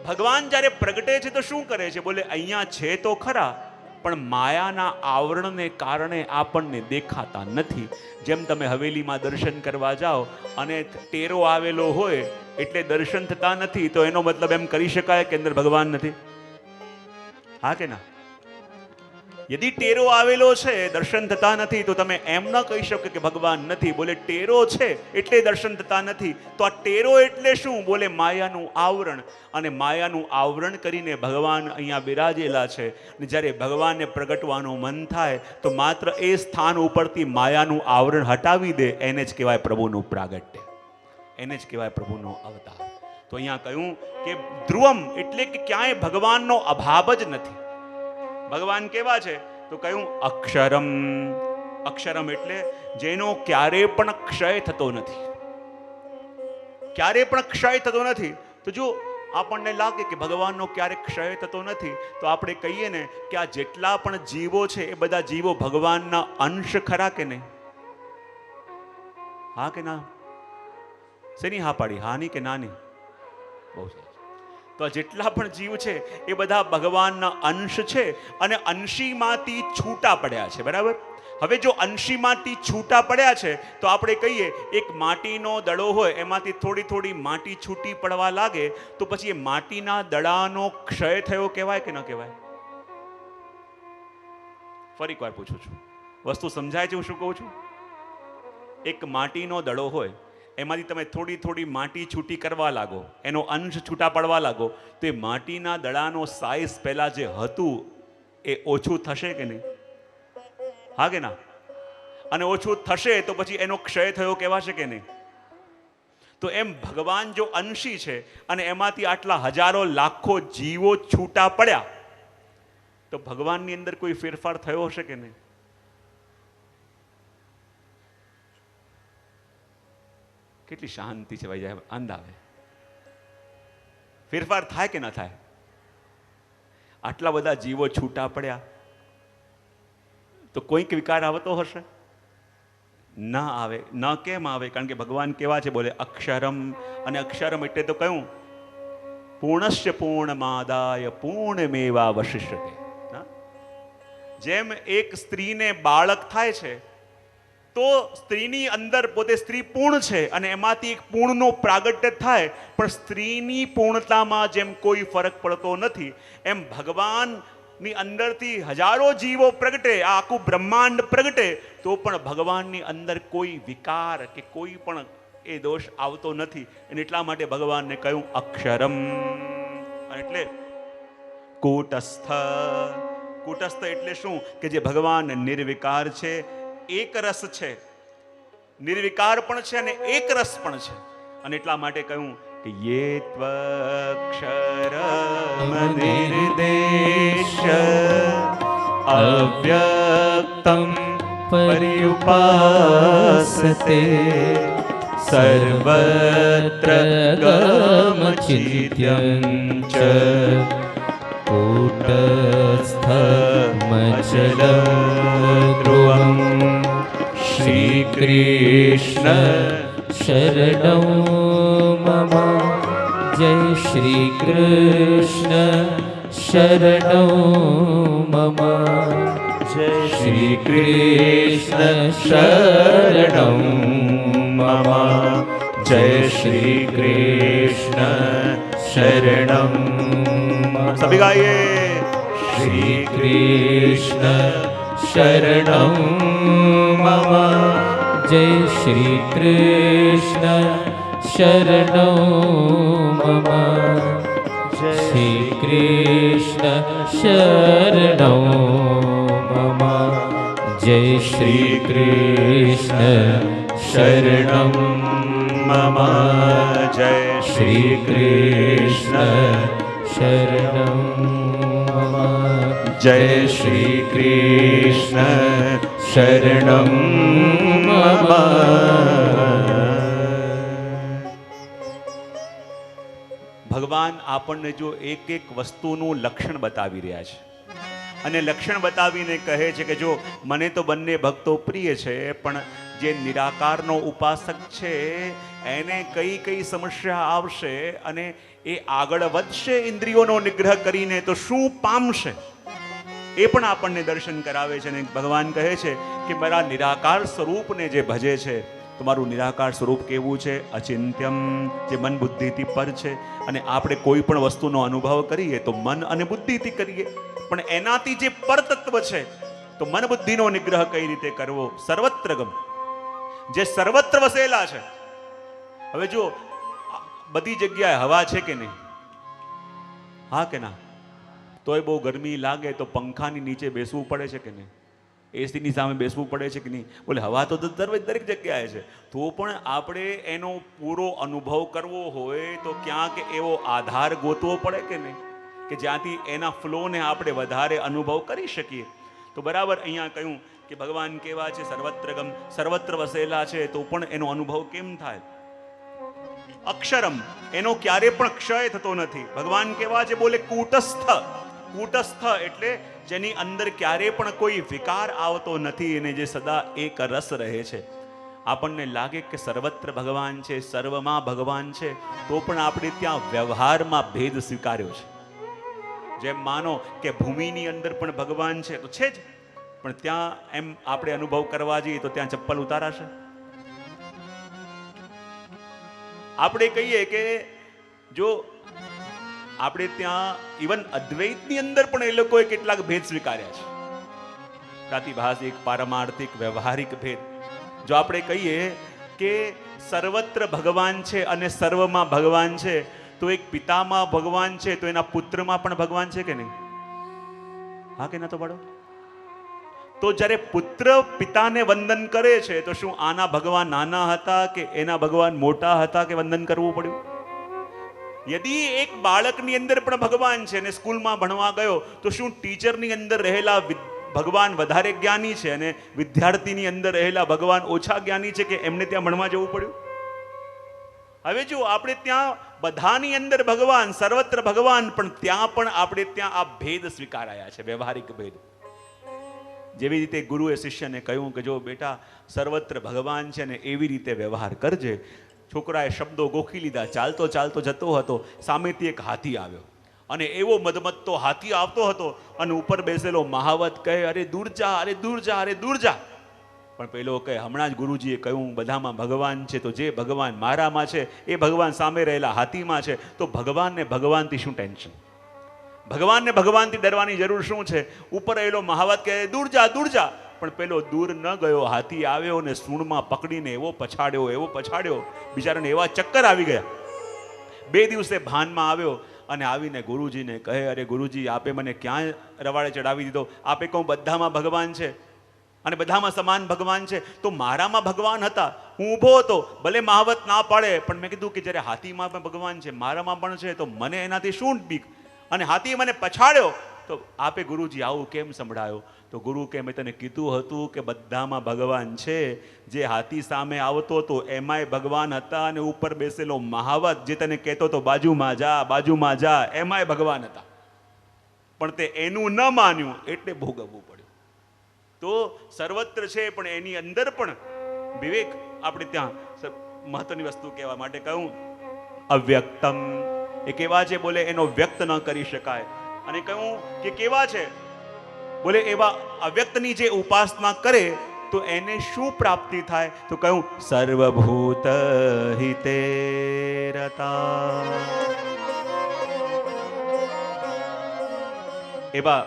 ભગવાન જ્યારે પ્રગટે છે તો શું કરે છે? બોલે અહીંયા છે તો ખરા, પણ માયાના આવરણને કારણે આપણને દેખાતા નથી. જેમ તમે હવેલીમાં દર્શન કરવા જાઓ અને ટેરો આવેલો હોય એટલે દર્શન થતા નથી, તો એનો મતલબ એમ કરી શકાય કે અંદર ભગવાન નથી? હા કે ના? યદિ ટેરો આવેલો છે, દર્શન થતા નથી, તો તમે એમ ન કહી શકો કે ભગવાન નથી. બોલે ટેરો છે એટલે દર્શન થતા નથી. તો આ ટેરો એટલે શું? બોલે માયાનું આવરણ. અને માયાનું આવરણ કરીને ભગવાન અહીંયા બિરાજેલા છે. અને જ્યારે ભગવાનને પ્રગટવાનું મન થાય તો માત્ર એ સ્થાન ઉપરથી માયાનું આવરણ હટાવી દે, એને જ કહેવાય પ્રભુનું પ્રાગટ્ય, એને જ કહેવાય પ્રભુનો અવતાર. તો અહીંયા કહ્યું કે ધ્રુવમ એટલે કે ક્યાંય ભગવાનનો અભાવ જ નથી. ભગવાન કેવા છે? તો કહ્યું અક્ષરમ. અક્ષરમ એટલે જેનો ક્યારે પણ ક્ષય થતો નથી. ક્યારે પણ ક્ષય થતો નથી. તો જો આપણને લાગે કે ભગવાનનો ક્યારે ક્ષય થતો નથી, તો આપણે કહીએ ને કે આ જેટલા પણ જીવો છે એ બધા જીવો ભગવાનના અંશ ખરા કે નહીં? હા કે ના? શેની હા પાડી? હાની કે નાની? બહુ સરસ. તો જેટલા પણ જીવ છે એ બધા ભગવાનના અંશ છે અને અંશીમાંથી છૂટા પડ્યા છે. બરાબર? હવે જો અંશીમાંથી છૂટા પડ્યા છે તો આપણે કહીએ એક માટીનો દડો હોય, એમાંથી થોડી થોડી માટી છૂટી પડવા લાગે તો પછી એ માટીના દડાનો ક્ષય થયો કહેવાય કે ન કહેવાય? ફરી એકવાર પૂછું છું, વસ્તુ સમજાય છે હું શું કહું છું? એક માટીનો દડો હોય, એમાંથી તમે થોડી થોડી માટી છૂટી કરવા લાગો, એનો અંશ છૂટા પડવા લાગો, તો એ માટીના દડાનો સાઈઝ પહેલા જે હતું એ ઓછું થશે કે નહીં? હા કે ના? અને ઓછું થશે તો પછી એનો ક્ષય થયો કહેવાશે કે નહીં? તો એમ ભગવાન જો અંશી છે અને એમાંથી આટલા હજારો લાખો જીવો છૂટા પડ્યા, તો ભગવાનની અંદર કોઈ ફેરફાર થયો હશે કે નહીં? કેટલી શાંતિ છે ભાઈ, આનંદ આવે. ફેરફાર થાય કે ન થાય? આટલા બધા જીવો છૂટા પડ્યા તો કોઈક વિકાર આવતો હશે? ન આવે. ન કેમ આવે? કારણ કે ભગવાન કેવા છે? બોલે અક્ષરમ. અને અક્ષરમ એટલે તો કયું? પૂર્ણસ્ય પૂર્ણમાદાય પૂર્ણમેવાવશિષ્યતે. જેમ એક સ્ત્રીને બાળક થાય છે તો સ્ત્રીની અંદર પોતે સ્ત્રી પૂર્ણ છે અને એમાંથી એક પૂર્ણનો પ્રાગટ્ય થાય, પણ સ્ત્રીની પૂર્ણતામાં જેમ કોઈ ફરક પડતો નથી, એમ ભગવાનની અંદરથી હજારો જીવો પ્રગટે, આ આખું બ્રહ્માંડ પ્રગટે, તો પણ ભગવાનની અંદર કોઈ વિકાર કે કોઈ પણ એ દોષ આવતો નથી. અને એટલા માટે ભગવાનને કહ્યું અક્ષરમ. એટલે કૂટસ્થ. કૂટસ્થ એટલે શું? કે જે ભગવાન નિર્વિકાર છે, એક રસ છે, નિર્વિકાર પણ છે અને એક રસ પણ છે. અને એટલા માટે કહ્યું કે યે ત્વક્ષરમ નિર્દેશ્ય અવ્યક્તમ पर्युपासते सर्वत्र गमचित्यं च कूटस्थमचलं ध्रुवं श्रीकृष्ण शरणं मम जय श्रीकृष्ण शरणं मम जय श्रीकृष्ण शरणं मम जय श्रीकृष्ण शरणं मम. सभी गाइए. श्रीकृष्ण शरणं मम जय श्रीकृष्ण शरणं मम श्रीकृष्ण शरणं मम जय श्रीकृष्ण शरणं मम जय श्रीकृष्ण शरणं मम जय श्रीकृष्ण शरणं मम. ભગવાન આપણને જો એક એક વસ્તુનું લક્ષણ બતાવી રહ્યા છે અને લક્ષણ બતાવીને કહે છે કે જો મને તો બંને ભક્તો પ્રિય છે, પણ જે નિરાકારનો ઉપાસક છે એને કઈ કઈ સમસ્યા આવશે અને એ આગળ વધશે ઇન્દ્રિયોનો નિગ્રહ કરીને તો શું પામશે એ પણ આપણને દર્શન કરાવે છે. અને ભગવાન કહે છે કે મારા નિરાકાર સ્વરૂપને જે ભજે છે, તમારું નિરાકાર સ્વરૂપ કેવું છે? અચિંત્યમ, જે મન બુદ્ધિથી પર છે. અને આપણે કોઈ પણ વસ્તુનો અનુભવ કરીએ તો મન અને બુદ્ધિથી કરીએ, પણ એનાથી જે પરતત્વ છે તો મન બુદ્ધિનો નિગ્રહ કઈ રીતે કરવો? સર્વત્ર ગમ, જે સર્વત્ર વસેલા છે. હવે જો બધી જગ્યાએ હવા છે કે નહીં? હા કે ના? તોય બહુ ગરમી લાગે તો પંખાની નીચે બેસવું પડે છે કે નહીં? એસીની સામે બેસવું પડે છે કે નહીં? બોલે હવા તો દરેક જગ્યાએ છે. તો પણ આપણે એનો પૂરો અનુભવ કરવો હોય તો ક્યાંક એવો આધાર ગોતવો પડે કે નહીં, કે જ્યાંથી એના ફ્લોને આપણે વધારે અનુભવ કરી શકીએ. તો બરાબર અહીંયા કહ્યું કે ભગવાન કેવા છે? સર્વત્ર ગમ, સર્વત્ર વસેલા છે તો પણ એનો અનુભવ કેમ થાય? અક્ષરમ, એનો ક્યારે પણ ક્ષય થતો નથી. ભગવાન કેવા છે? બોલે કૂટસ્થ. કૂટસ્થ એટલે જેની અંદર ક્યારે પણ કોઈ વિકાર આવતો નથી અને જે સદા એક રસ રહે છે. આપણને લાગે કે સર્વત્ર ભગવાન છે, સર્વમાં ભગવાન છે, તો પણ આપણે ત્યાં વ્યવહારમાં ભેદ સ્વીકાર્યો છે. જેમ માનો કે ભૂમિની અંદર પણ ભગવાન છે તો છે જ, પણ ત્યાં એમ આપણે અનુભવ કરવા જઈએ તો ત્યાં ચપ્પલ ઉતારાશે. આપણે કહીએ કે જો આપણે ત્યાં ઇવન અદ્વૈતની અંદર પણ એ લોકોએ કેટલાક ભેદ સ્વીકાર્યા છે. પ્રાતિભાષિક, પારમાર્થિક, વ્યવહારિક ભેદ. જો આપણે કહીએ કે સર્વત્ર ભગવાન છે અને સર્વમાં ભગવાન છે, તો એક પિતામાં ભગવાન છે તો એના પુત્રમાં પણ ભગવાન છે કે નહીં? હા કે ના? તો પાડો. તો જ્યારે પુત્ર પિતાને વંદન કરે છે તો શું આના ભગવાન નાના હતા કે એના ભગવાન મોટા હતા કે વંદન કરવું પડ્યું? યદી એક બાળકની અંદર પણ ભગવાન છે અને સ્કૂલમાં ભણવા ગયો તો શું ટીચરની અંદર રહેલા ભગવાન વધારે જ્ઞાની છે અને વિદ્યાર્થીની અંદર રહેલા ભગવાન ઓછા જ્ઞાની છે કે એમને ત્યાં ભણવા જવું પડ્યું? હવે જો આપણે ત્યાં બધાની અંદર ભગવાન, સર્વત્ર ભગવાન, પણ ત્યાં પણ આપણે ત્યાં આ ભેદ સ્વીકારાયા છે, વ્યવહારિક ભેદ. જેવી રીતે ગુરુએ શિષ્યને કહ્યું કે જો બેટા સર્વત્ર ભગવાન છે ને એવી રીતે વ્યવહાર કરજે. છોકરાએ શબ્દો ગોખી લીધા. ચાલતો ચાલતો જતો હતો, સામેથી એક હાથી આવ્યો અને એવો મદમત્તો હાથી આવતો હતો અને ઉપર બેસેલો મહાવત કહે, અરે દૂર જા, અરે દૂર જા, અરે દૂર જા. પણ પેલો કહે, હમણાં જ ગુરુજીએ કહ્યું બધામાં ભગવાન છે, તો જે ભગવાન મારામાં છે એ ભગવાન સામે રહેલા હાથીમાં છે, તો ભગવાનને ભગવાનથી શું ટેન્શન? ભગવાનને ભગવાનથી ડરવાની જરૂર શું છે? ઉપર રહેલો મહાવત કહે દૂર જા, દૂર જા. પણ પેલો દૂર ન ગયો. હાથી આવ્યો ને સૂંઢમાં પકડીને એવો પછાડ્યો, બિચારાને એવા ચક્કર આવી ગયા. 2 દિવસે ભાનમાં આવ્યો અને આવીને ગુરુજીને કહે, અરે ગુરુજી આપે મને ક્યાં રવાડે ચડાવી દીધો? આપે કહું બધામાં ભગવાન છે અને બધામાં સમાન ભગવાન છે, તો મારામાં ભગવાન હતા, હું ઊભો હતો, ભલે મહાવત ના પાડે, પણ મેં કીધું કે જ્યારે હાથીમાં પણ ભગવાન છે, મારામાં પણ છે, તો મને એનાથી શું બીક? અને હાથીએ મને પછાડ્યો, તો આપે ગુરુજી આવું કેમ સંભળાયો? તો ગુરુ કે મેં તને કીધું હતું કે બધામાં ભગવાન છે. જે હાથી સામે આવતો હતો એમાંય ભગવાન હતા, અને ઉપર બેસેલો મહાવત જે તને કહેતો હતો બાજુમાં જા, બાજુમાં જા, એમાંય ભગવાન હતા. પણ તે એનું ન માન્યું એટલે ભોગવવું પડ્યું. તો સર્વત્ર છે પણ એની અંદર પણ વિવેક આપણે ત્યાં મહત્વની વસ્તુ કહેવા માટે કહું. અવ્યક્તમ એ કેવા છે? બોલે એનો વ્યક્ત ન કરી શકાય. અને કહું કે કેવા છે? બોલે એવા અવ્યક્તની જે ઉપાસના કરે તો એને શું પ્રાપ્તિ થાય? તો કહું સર્વભૂત હિતે રતા. એવા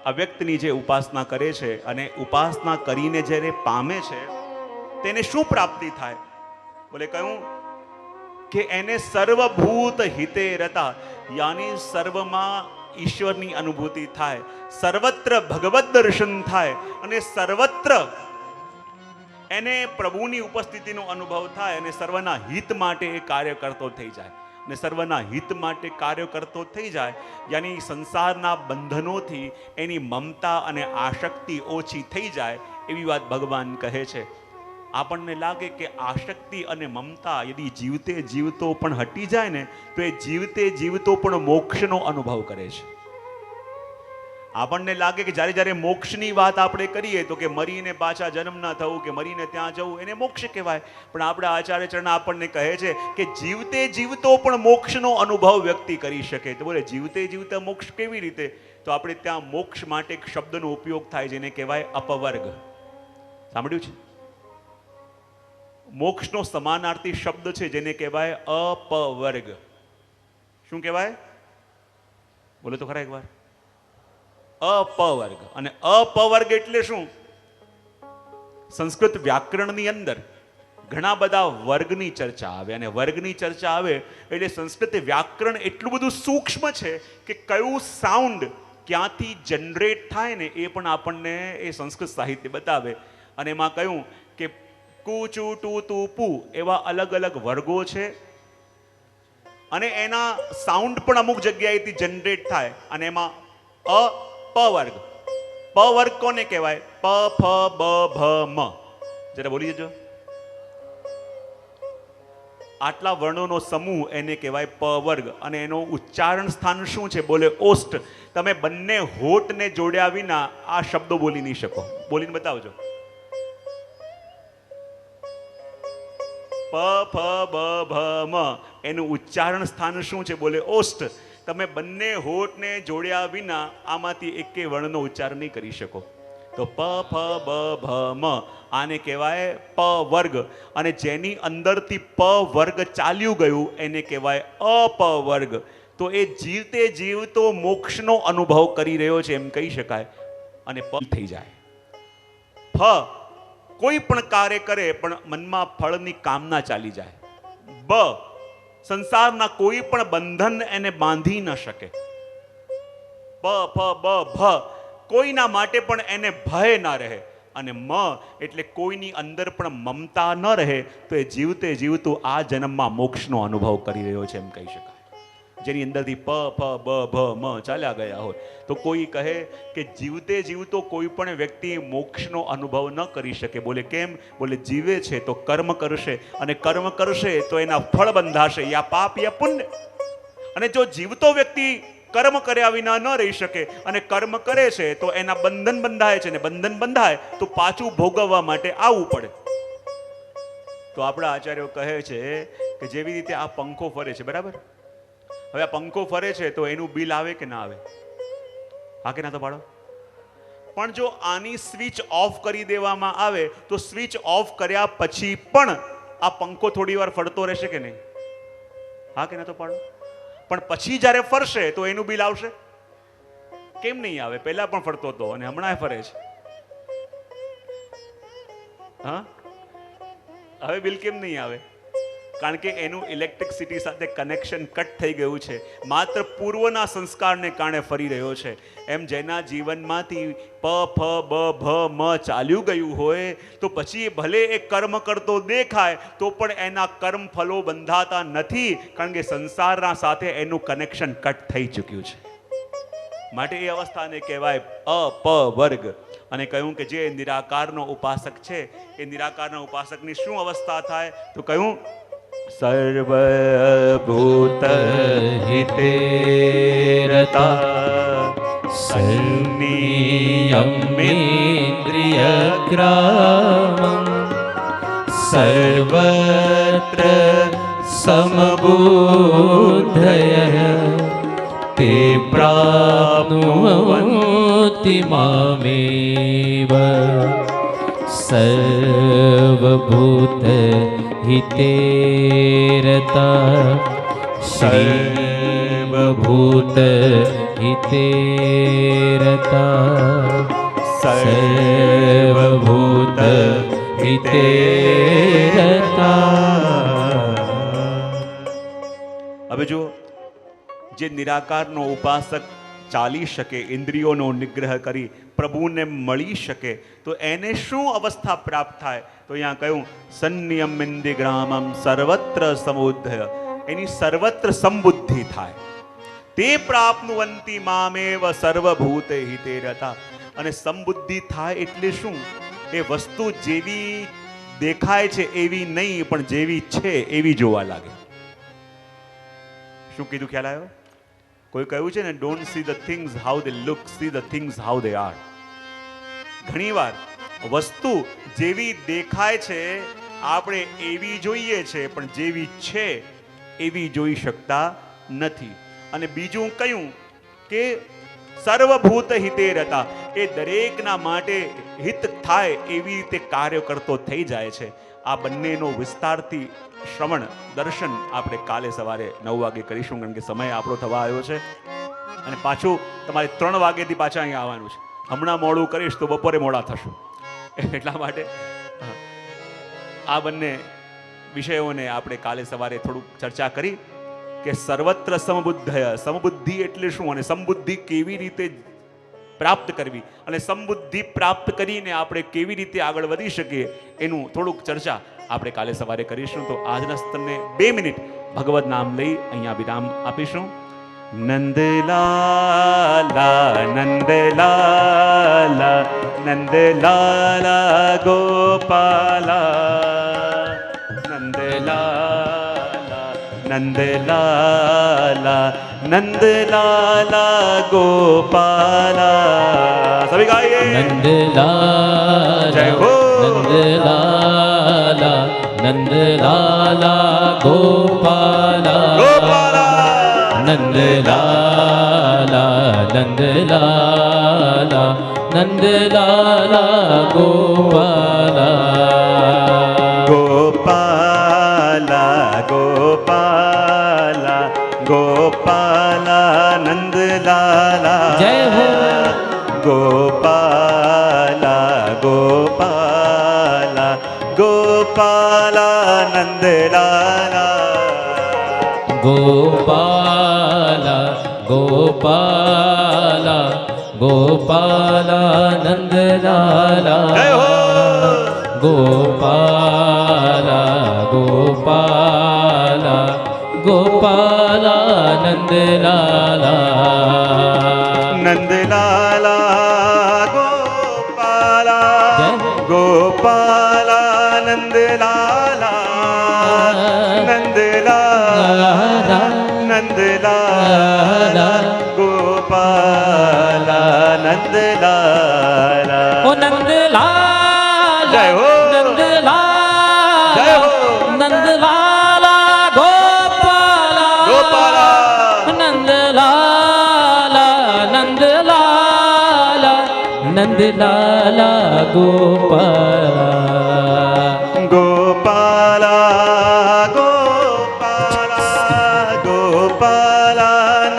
અવ્યક્તની જે ઉપાસના કરે છે અને ઉપાસના કરીને જ્યારે પામે છે તેને શું પ્રાપ્તિ થાય? બોલે કહ્યું કે એને સર્વભૂત હિતે રતા, યાની સર્વમાં ઈશ્વરની અનુભૂતિ થાય, સર્વત્ર ભગવત દર્શન થાય અને સર્વત્ર એને પ્રભુની ઉપસ્થિતિનો અનુભવ થાય અને સર્વના હિત માટે એ કાર્ય કરતો થઈ જાય. અને સર્વના હિત માટે કાર્ય કરતો થઈ જાય, યાની સંસારના બંધનોથી એની મમતા અને આસક્તિ ઓછી થઈ જાય, એવી વાત ભગવાન કહે છે. આપણને લાગે કે આસક્તિ અને મમતા યદિ જીવતે જીવતો પણ હટી જાય ને તો એ જીવતે જીવતો પણ મોક્ષનો અનુભવ કરે છે. આપણને લાગે કે જ્યારે જ્યારે મોક્ષની વાત આપણે કરીએ તો કે મરીને પાછા જન્મ ન થવું, કે મરીને ત્યાં જવું, એને મોક્ષ કહેવાય. પણ આપણા આચાર્ય ચરણ આપણને કહે છે કે જીવતે જીવતો પણ મોક્ષનો અનુભવ વ્યક્તિ કરી શકે. તો બોલે જીવતે જીવતા મોક્ષ કેવી રીતે? તો આપણે ત્યાં મોક્ષ માટે એક શબ્દનો ઉપયોગ થાય જેને કહેવાય અપવર્ગ. સાંભળ્યું છે? મોક્ષનો સમાનાર્થી શબ્દ છે જેને કહેવાય અપવર્ગ. શું કહેવાય? બોલો તો ખરા એકવાર. અપવર્ગ. અને અપવર્ગ એટલે શું? સંસ્કૃત વ્યાકરણની અંદર ઘણા બધા વર્ગની ચર્ચા આવે, અને વર્ગની ચર્ચા આવે એટલે સંસ્કૃત વ્યાકરણ એટલું બધું સૂક્ષ્મ છે કે કયું સાઉન્ડ ક્યાંથી જનરેટ થાય ને એ પણ આપણને એ સંસ્કૃત સાહિત્ય બતાવે. અને એમાં કહ્યું કે કુ ચુ ટુ તુ પુ એવા અલગ અલગ વર્ગો છે, અને એના સાઉન્ડ પણ અમુક જગ્યાએથી જનરેટ થાય. અને એમાં પ વર્ગ. પ વર્ગ કોને કહેવાય? પ ફ બ ભ મ. જરા બોલી જજો. આટલા વર્ણોનો સમૂહ એને કહેવાય પ વર્ગ. અને એનો ઉચ્ચારણ સ્થાન શું છે? બોલે ઓષ્ટ. તમે બંને હોઠને જોડ્યા વિના આ શબ્દો બોલી નહીં શકો. બોલીને બતાવજો. પ ફ બ ભ મ એનું ઉચ્ચારણ સ્થાન શું છે? બોલે ઓષ્ટ. તમે બંને હોઠને જોડ્યા વિના આમાંથી એકે વર્ણનો ઉચ્ચાર નહીં કરી શકો. તો પ ફ બ ભ મ આને કહેવાય પ વર્ગ. અને જેની અંદરથી પ વર્ગ ચાલ્યું ગયું એને કહેવાય અપવર્ગ. તો એ જીવતે જીવતો મોક્ષનો અનુભવ કરી રહ્યો છે એમ કહી શકાય. અને પ થઈ જાય. ફ કોઈ પણ કાર્ય કરે પણ મનમાં ફળની કામના ચાલી જાય. બ સંસારના કોઈ પણ બંધન એને બાંધી ન શકે. પ ફ બ ભ કોઈના માટે પણ એને ભય ના રહે. અને મ એટલે કોઈની અંદર પણ મમતા ન રહે. તો એ જીવતે જીવતું આ જન્મમાં મોક્ષનો અનુભવ કરી રહ્યો છે એમ કહી શકાય. જેની અંદરથી પ ફ બ ભ મ ચાલ્યા ગયા હોય. તો કોઈ કહે કે જીવતે જીવતો કોઈ પણ વ્યક્તિ મોક્ષનો અનુભવ ન કરી શકે. બોલે કેમ? બોલે જીવે છે તો કર્મ કરશે, અને કર્મ કરશે તો એના ફળ બંધાશે, યા પાપ યા પુણ્ય. અને જો જીવતો વ્યક્તિ કર્મ કર્યા વિના ન રહી શકે અને કર્મ કરે છે તો એના બંધન બંધાય છે, ને બંધન બંધાય તો પાછું ભોગવવા માટે આવવું પડે. તો આપણા આચાર્યો કહે છે કે જેવી રીતે આ પંખો ફરે છે, બરાબર? હવે આ પંખો ફરે છે તો એનું બિલ આવે કે ના આવે? હા કે ના? તો પાડો. પણ જો આની સ્વિચ ઓફ કરી દેવામાં આવે તો સ્વિચ ઓફ કર્યા પછી પણ આ પંખો થોડી વાર ફરતો રહેશે કે નહીં? હા કે ના? તો પાડો. પણ પછી જ્યારે ફરશે તો એનું બિલ આવશે? કેમ નહીં આવે? પહેલા પણ ફરતો હતો અને હમણાં ફરે છે. હા, હવે બિલ કેમ નહીં આવે? કારણ કે એનું ઇલેક્ટ્રિસિટી સાથે કનેક્શન કટ થઈ ગયું છે, માત્ર પૂર્વના સંસ્કારને કારણે ફરી રહ્યો છે. એમ જેના જીવનમાંથી પ ફ બ ભ મ ચાલ્યું ગયું હોય તો પછી ભલે એ કર્મ કરતો દેખાય તો પણ એના કર્મ ફલો બંધાતા નથી, કારણ કે સંસારના સાથે એનું કનેક્શન કટ થઈ ચૂક્યું છે. માટે એ અવસ્થાને કહેવાય અપવર્ગ. અને કહ્યું કે જે નિરાકારનો ઉપાસક છે એ નિરાકારના ઉપાસકની શું અવસ્થા થાય? તો કહ્યું સર્વભૂત હિતે રતા સંનિયમેન્દ્રિયગ્રામં સર્વત્ર સમબુદ્ધયઃ તે પ્રાપ્નુવન્તિ મામેવ. સર્વભૂત હિતે રતા સર્વભૂત હિતે રતા સર્વભૂત હિતે રતા. હવે જો જે નિરાકારનો ઉપાસક ચાલી શકે, ઇન્દ્રિયોનો નિગ્રહ કરી પ્રભુને મળી શકે, તો એને શું અવસ્થા પ્રાપ્ત થાય? તો અહીંયા કહ્યું સંનિયમેન્દ્રિયગ્રામં સર્વત્ર સમુદ્ધય. એની સર્વત્ર સંબુદ્ધિ થાય. તે પ્રાપ્નુવન્તિ મામેવ સર્વભૂત હિતે રતા. અને સંબુદ્ધિ થાય એટલે શું? એ વસ્તુ જેવી દેખાય છે એવી નહીં, પણ જેવી છે એવી જોવા લાગે. શું કીધું? ખ્યાલ આવ્યો? કોઈ કહ્યું છે ને, don't see the things how they look, see the things how they are. ઘણીવાર વસ્તુ જેવી દેખાય છે આપણે એવી જોઈએ છે, પણ જેવી છે એવી જોઈ શકતા નથી. અને બીજું કયું કે સર્વભૂત હિતે રતા. એ દરેકના માટે હિત થાય એવી રીતે કાર્ય કરતો થઈ જાય છે. આ બંનેનો વિસ્તારથી શ્રવણ દર્શન આપણે કાલે સવારે 9 વાગે કરીશું, કારણ કે સમય આપણો થવા આવ્યો છે. અને પાછું તમારે 3 વાગ્યાથી પાછા અહીંયા આવવાનું છે. હમણાં મોડું કરીશ તો બપોરે મોડા થશું. એટલા માટે આ બંને વિષયોને આપણે કાલે સવારે થોડુંક ચર્ચા કરી કે સર્વત્ર સમબુદ્ધય. સમબુદ્ધિ એટલે શું અને સમબુદ્ધિ કેવી રીતે પ્રાપ્ત કરવી, અને સમબુદ્ધિ પ્રાપ્ત કરીને આપણે કેવી રીતે આગળ વધી શકીએ એનું થોડુંક ચર્ચા આપણે કાલે સવારે કરીશું. તો આજના સત્રને 2 મિનિટ ભગવદ નામ લઈ અહીંયા વિરામ આપીશું. નંદલાલા નંદલાલા નંદલાલા ગોપાલા નંદલાલા નંદલાલા નંદલાલા ગોપાલા. સભી ગાઈએ નંદલાલા જય હો. નંદલાલા નંદલાલા ગોપાલા ગોપાલા નંદલાલા નંદલાલા નંદલાલા ગોપાલા ગોપાલા ગોપાલા ગોપાલા નંદલાલા. જય હો. ગોપાલા ગોપાલા ગોપાલા નંદલાલા. ગોપાલા ગોપાલા ગોપાલા નંદલાલા. જય હો. ગોપાલા ગોપાલા ગોપાલા नंद लाला नंद लाला गोपाला जय गोपाला नंद लाला नंद लाला नंद लाला गोपाला नंद लाला ओ नंद लाला जय हो नंद लाला जय हो नंद लाला गोपाला गोपाला नंद लाला नंद लाला नंद लाला गोपाला गोपाला गोपाला गोपाला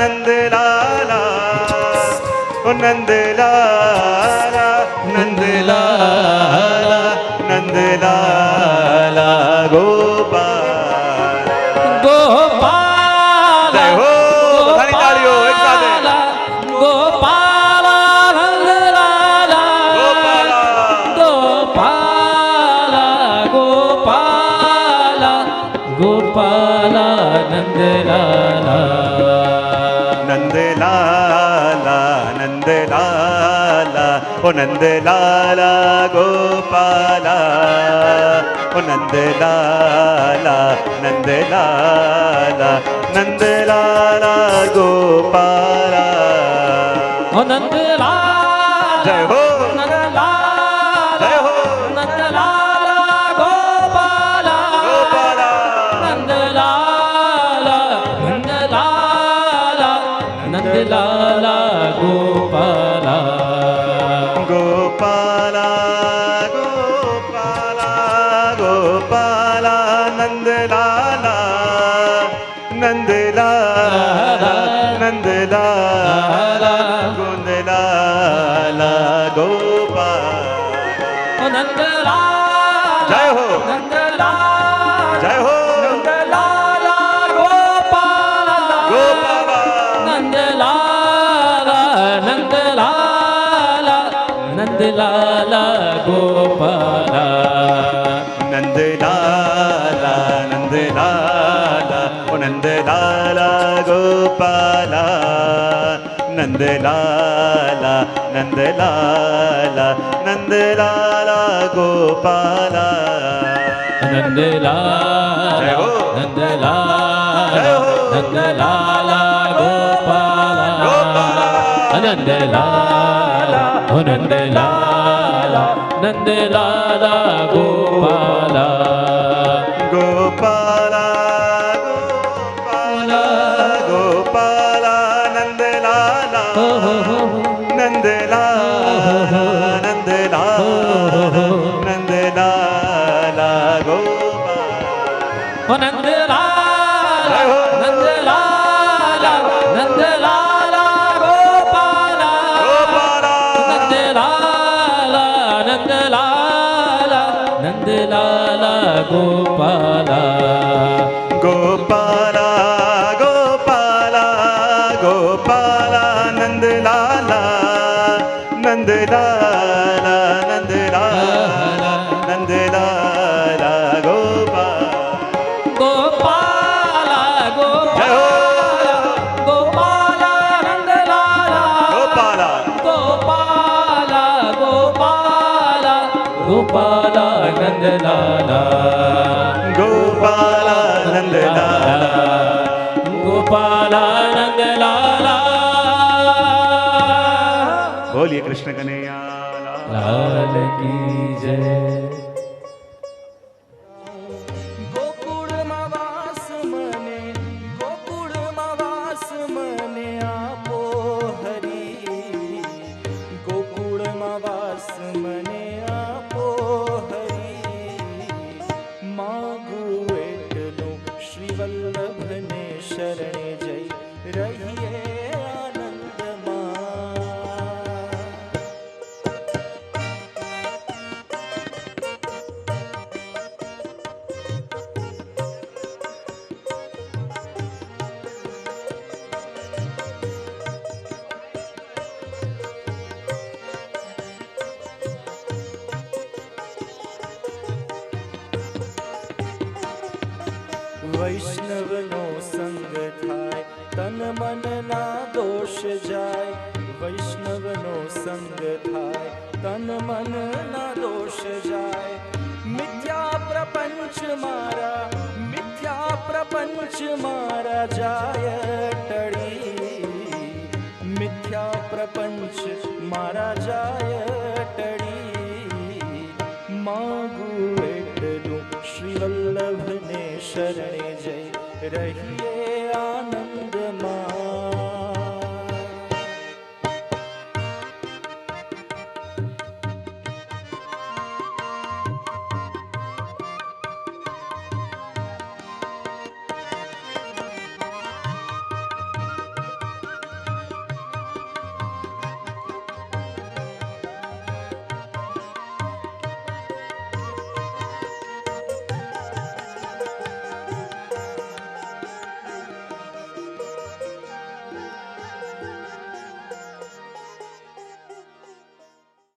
नंद लाला ओ नंद लाला नंद लाला नंद लाला गोपाला गोपाला जय हो बधाई तालियों एक साथ है। गोपाला नंद लाला गोपाला गोपाला गोपाला गोपाला नंद लाला नंद लाला नंद लाला ओ नंद लाला गोपाला ओ नंद लाला नंद लाला नंद लाला गोपाला ओ नंद लाला जय हो नंद लाला जय हो नंद लाला गोपाला गोपाला नंद लाला नंद लाला नंद लाला गोपाला गोपाला गोपाला गोपाला नंद लाला नंद लाला नंद लाला गोंद लाला गोपाला ओ नंद लाला जय हो नंद लाला जय हो नंद लाला गोपाला गोपाला नंद लाला नंद लाला नंद लाला गोपाला नंद लाला नंद लाला ओ नंद लाला गोपाला नंद लाला नंद लाला नंद लाला गोपाला नंद लाला जय हो नंद लाला जय हो नंद लाला गोपाला गोपाला नंद लाला ओ नंद लाला नंद लाला गोपाला गोपाला गोपाला गोपाला नंद लाला हो हो हो नंद लाला नंद लाला नंद लाला गोपाला ओ नंद लाला जय हो नंद लाला नंद लाला गोपाला गोपाला नंद लाला नंद लाला नंद लाला गोपाला गोपाला गोपाला गोपाला नंद लाला नंद लाला नंद लाला नंद लाला गोपाला गोपाला जय हो गोपाला नंद लाला गोपाला गोपाला गोपाला गोपाला नंद लाला गोपाला नंद लाला गोपाला नंद लाला बोलिए कृष्ण कन्हैया लाल की जय गोकुळमा वास मने आपो हरी गोकुळमा वास मने आपो हरी मागू એટલું શ્રી વલ્લભને શરણે જઈ રહીએ આનંદમાં વૈષ્ણવનો સંગ થાય તન મન ના દોષ જાય વૈષ્ણવનો સંગ થાય તન મન ના દોષ જાય મિથ્યા પ્રપંચ મારા જાય ટળી મિથ્યા પ્રપંચ મારા જાય ટળી માગું એટલું શ્રી વલ્લભને શરણે જઈ રહીએ આનંદ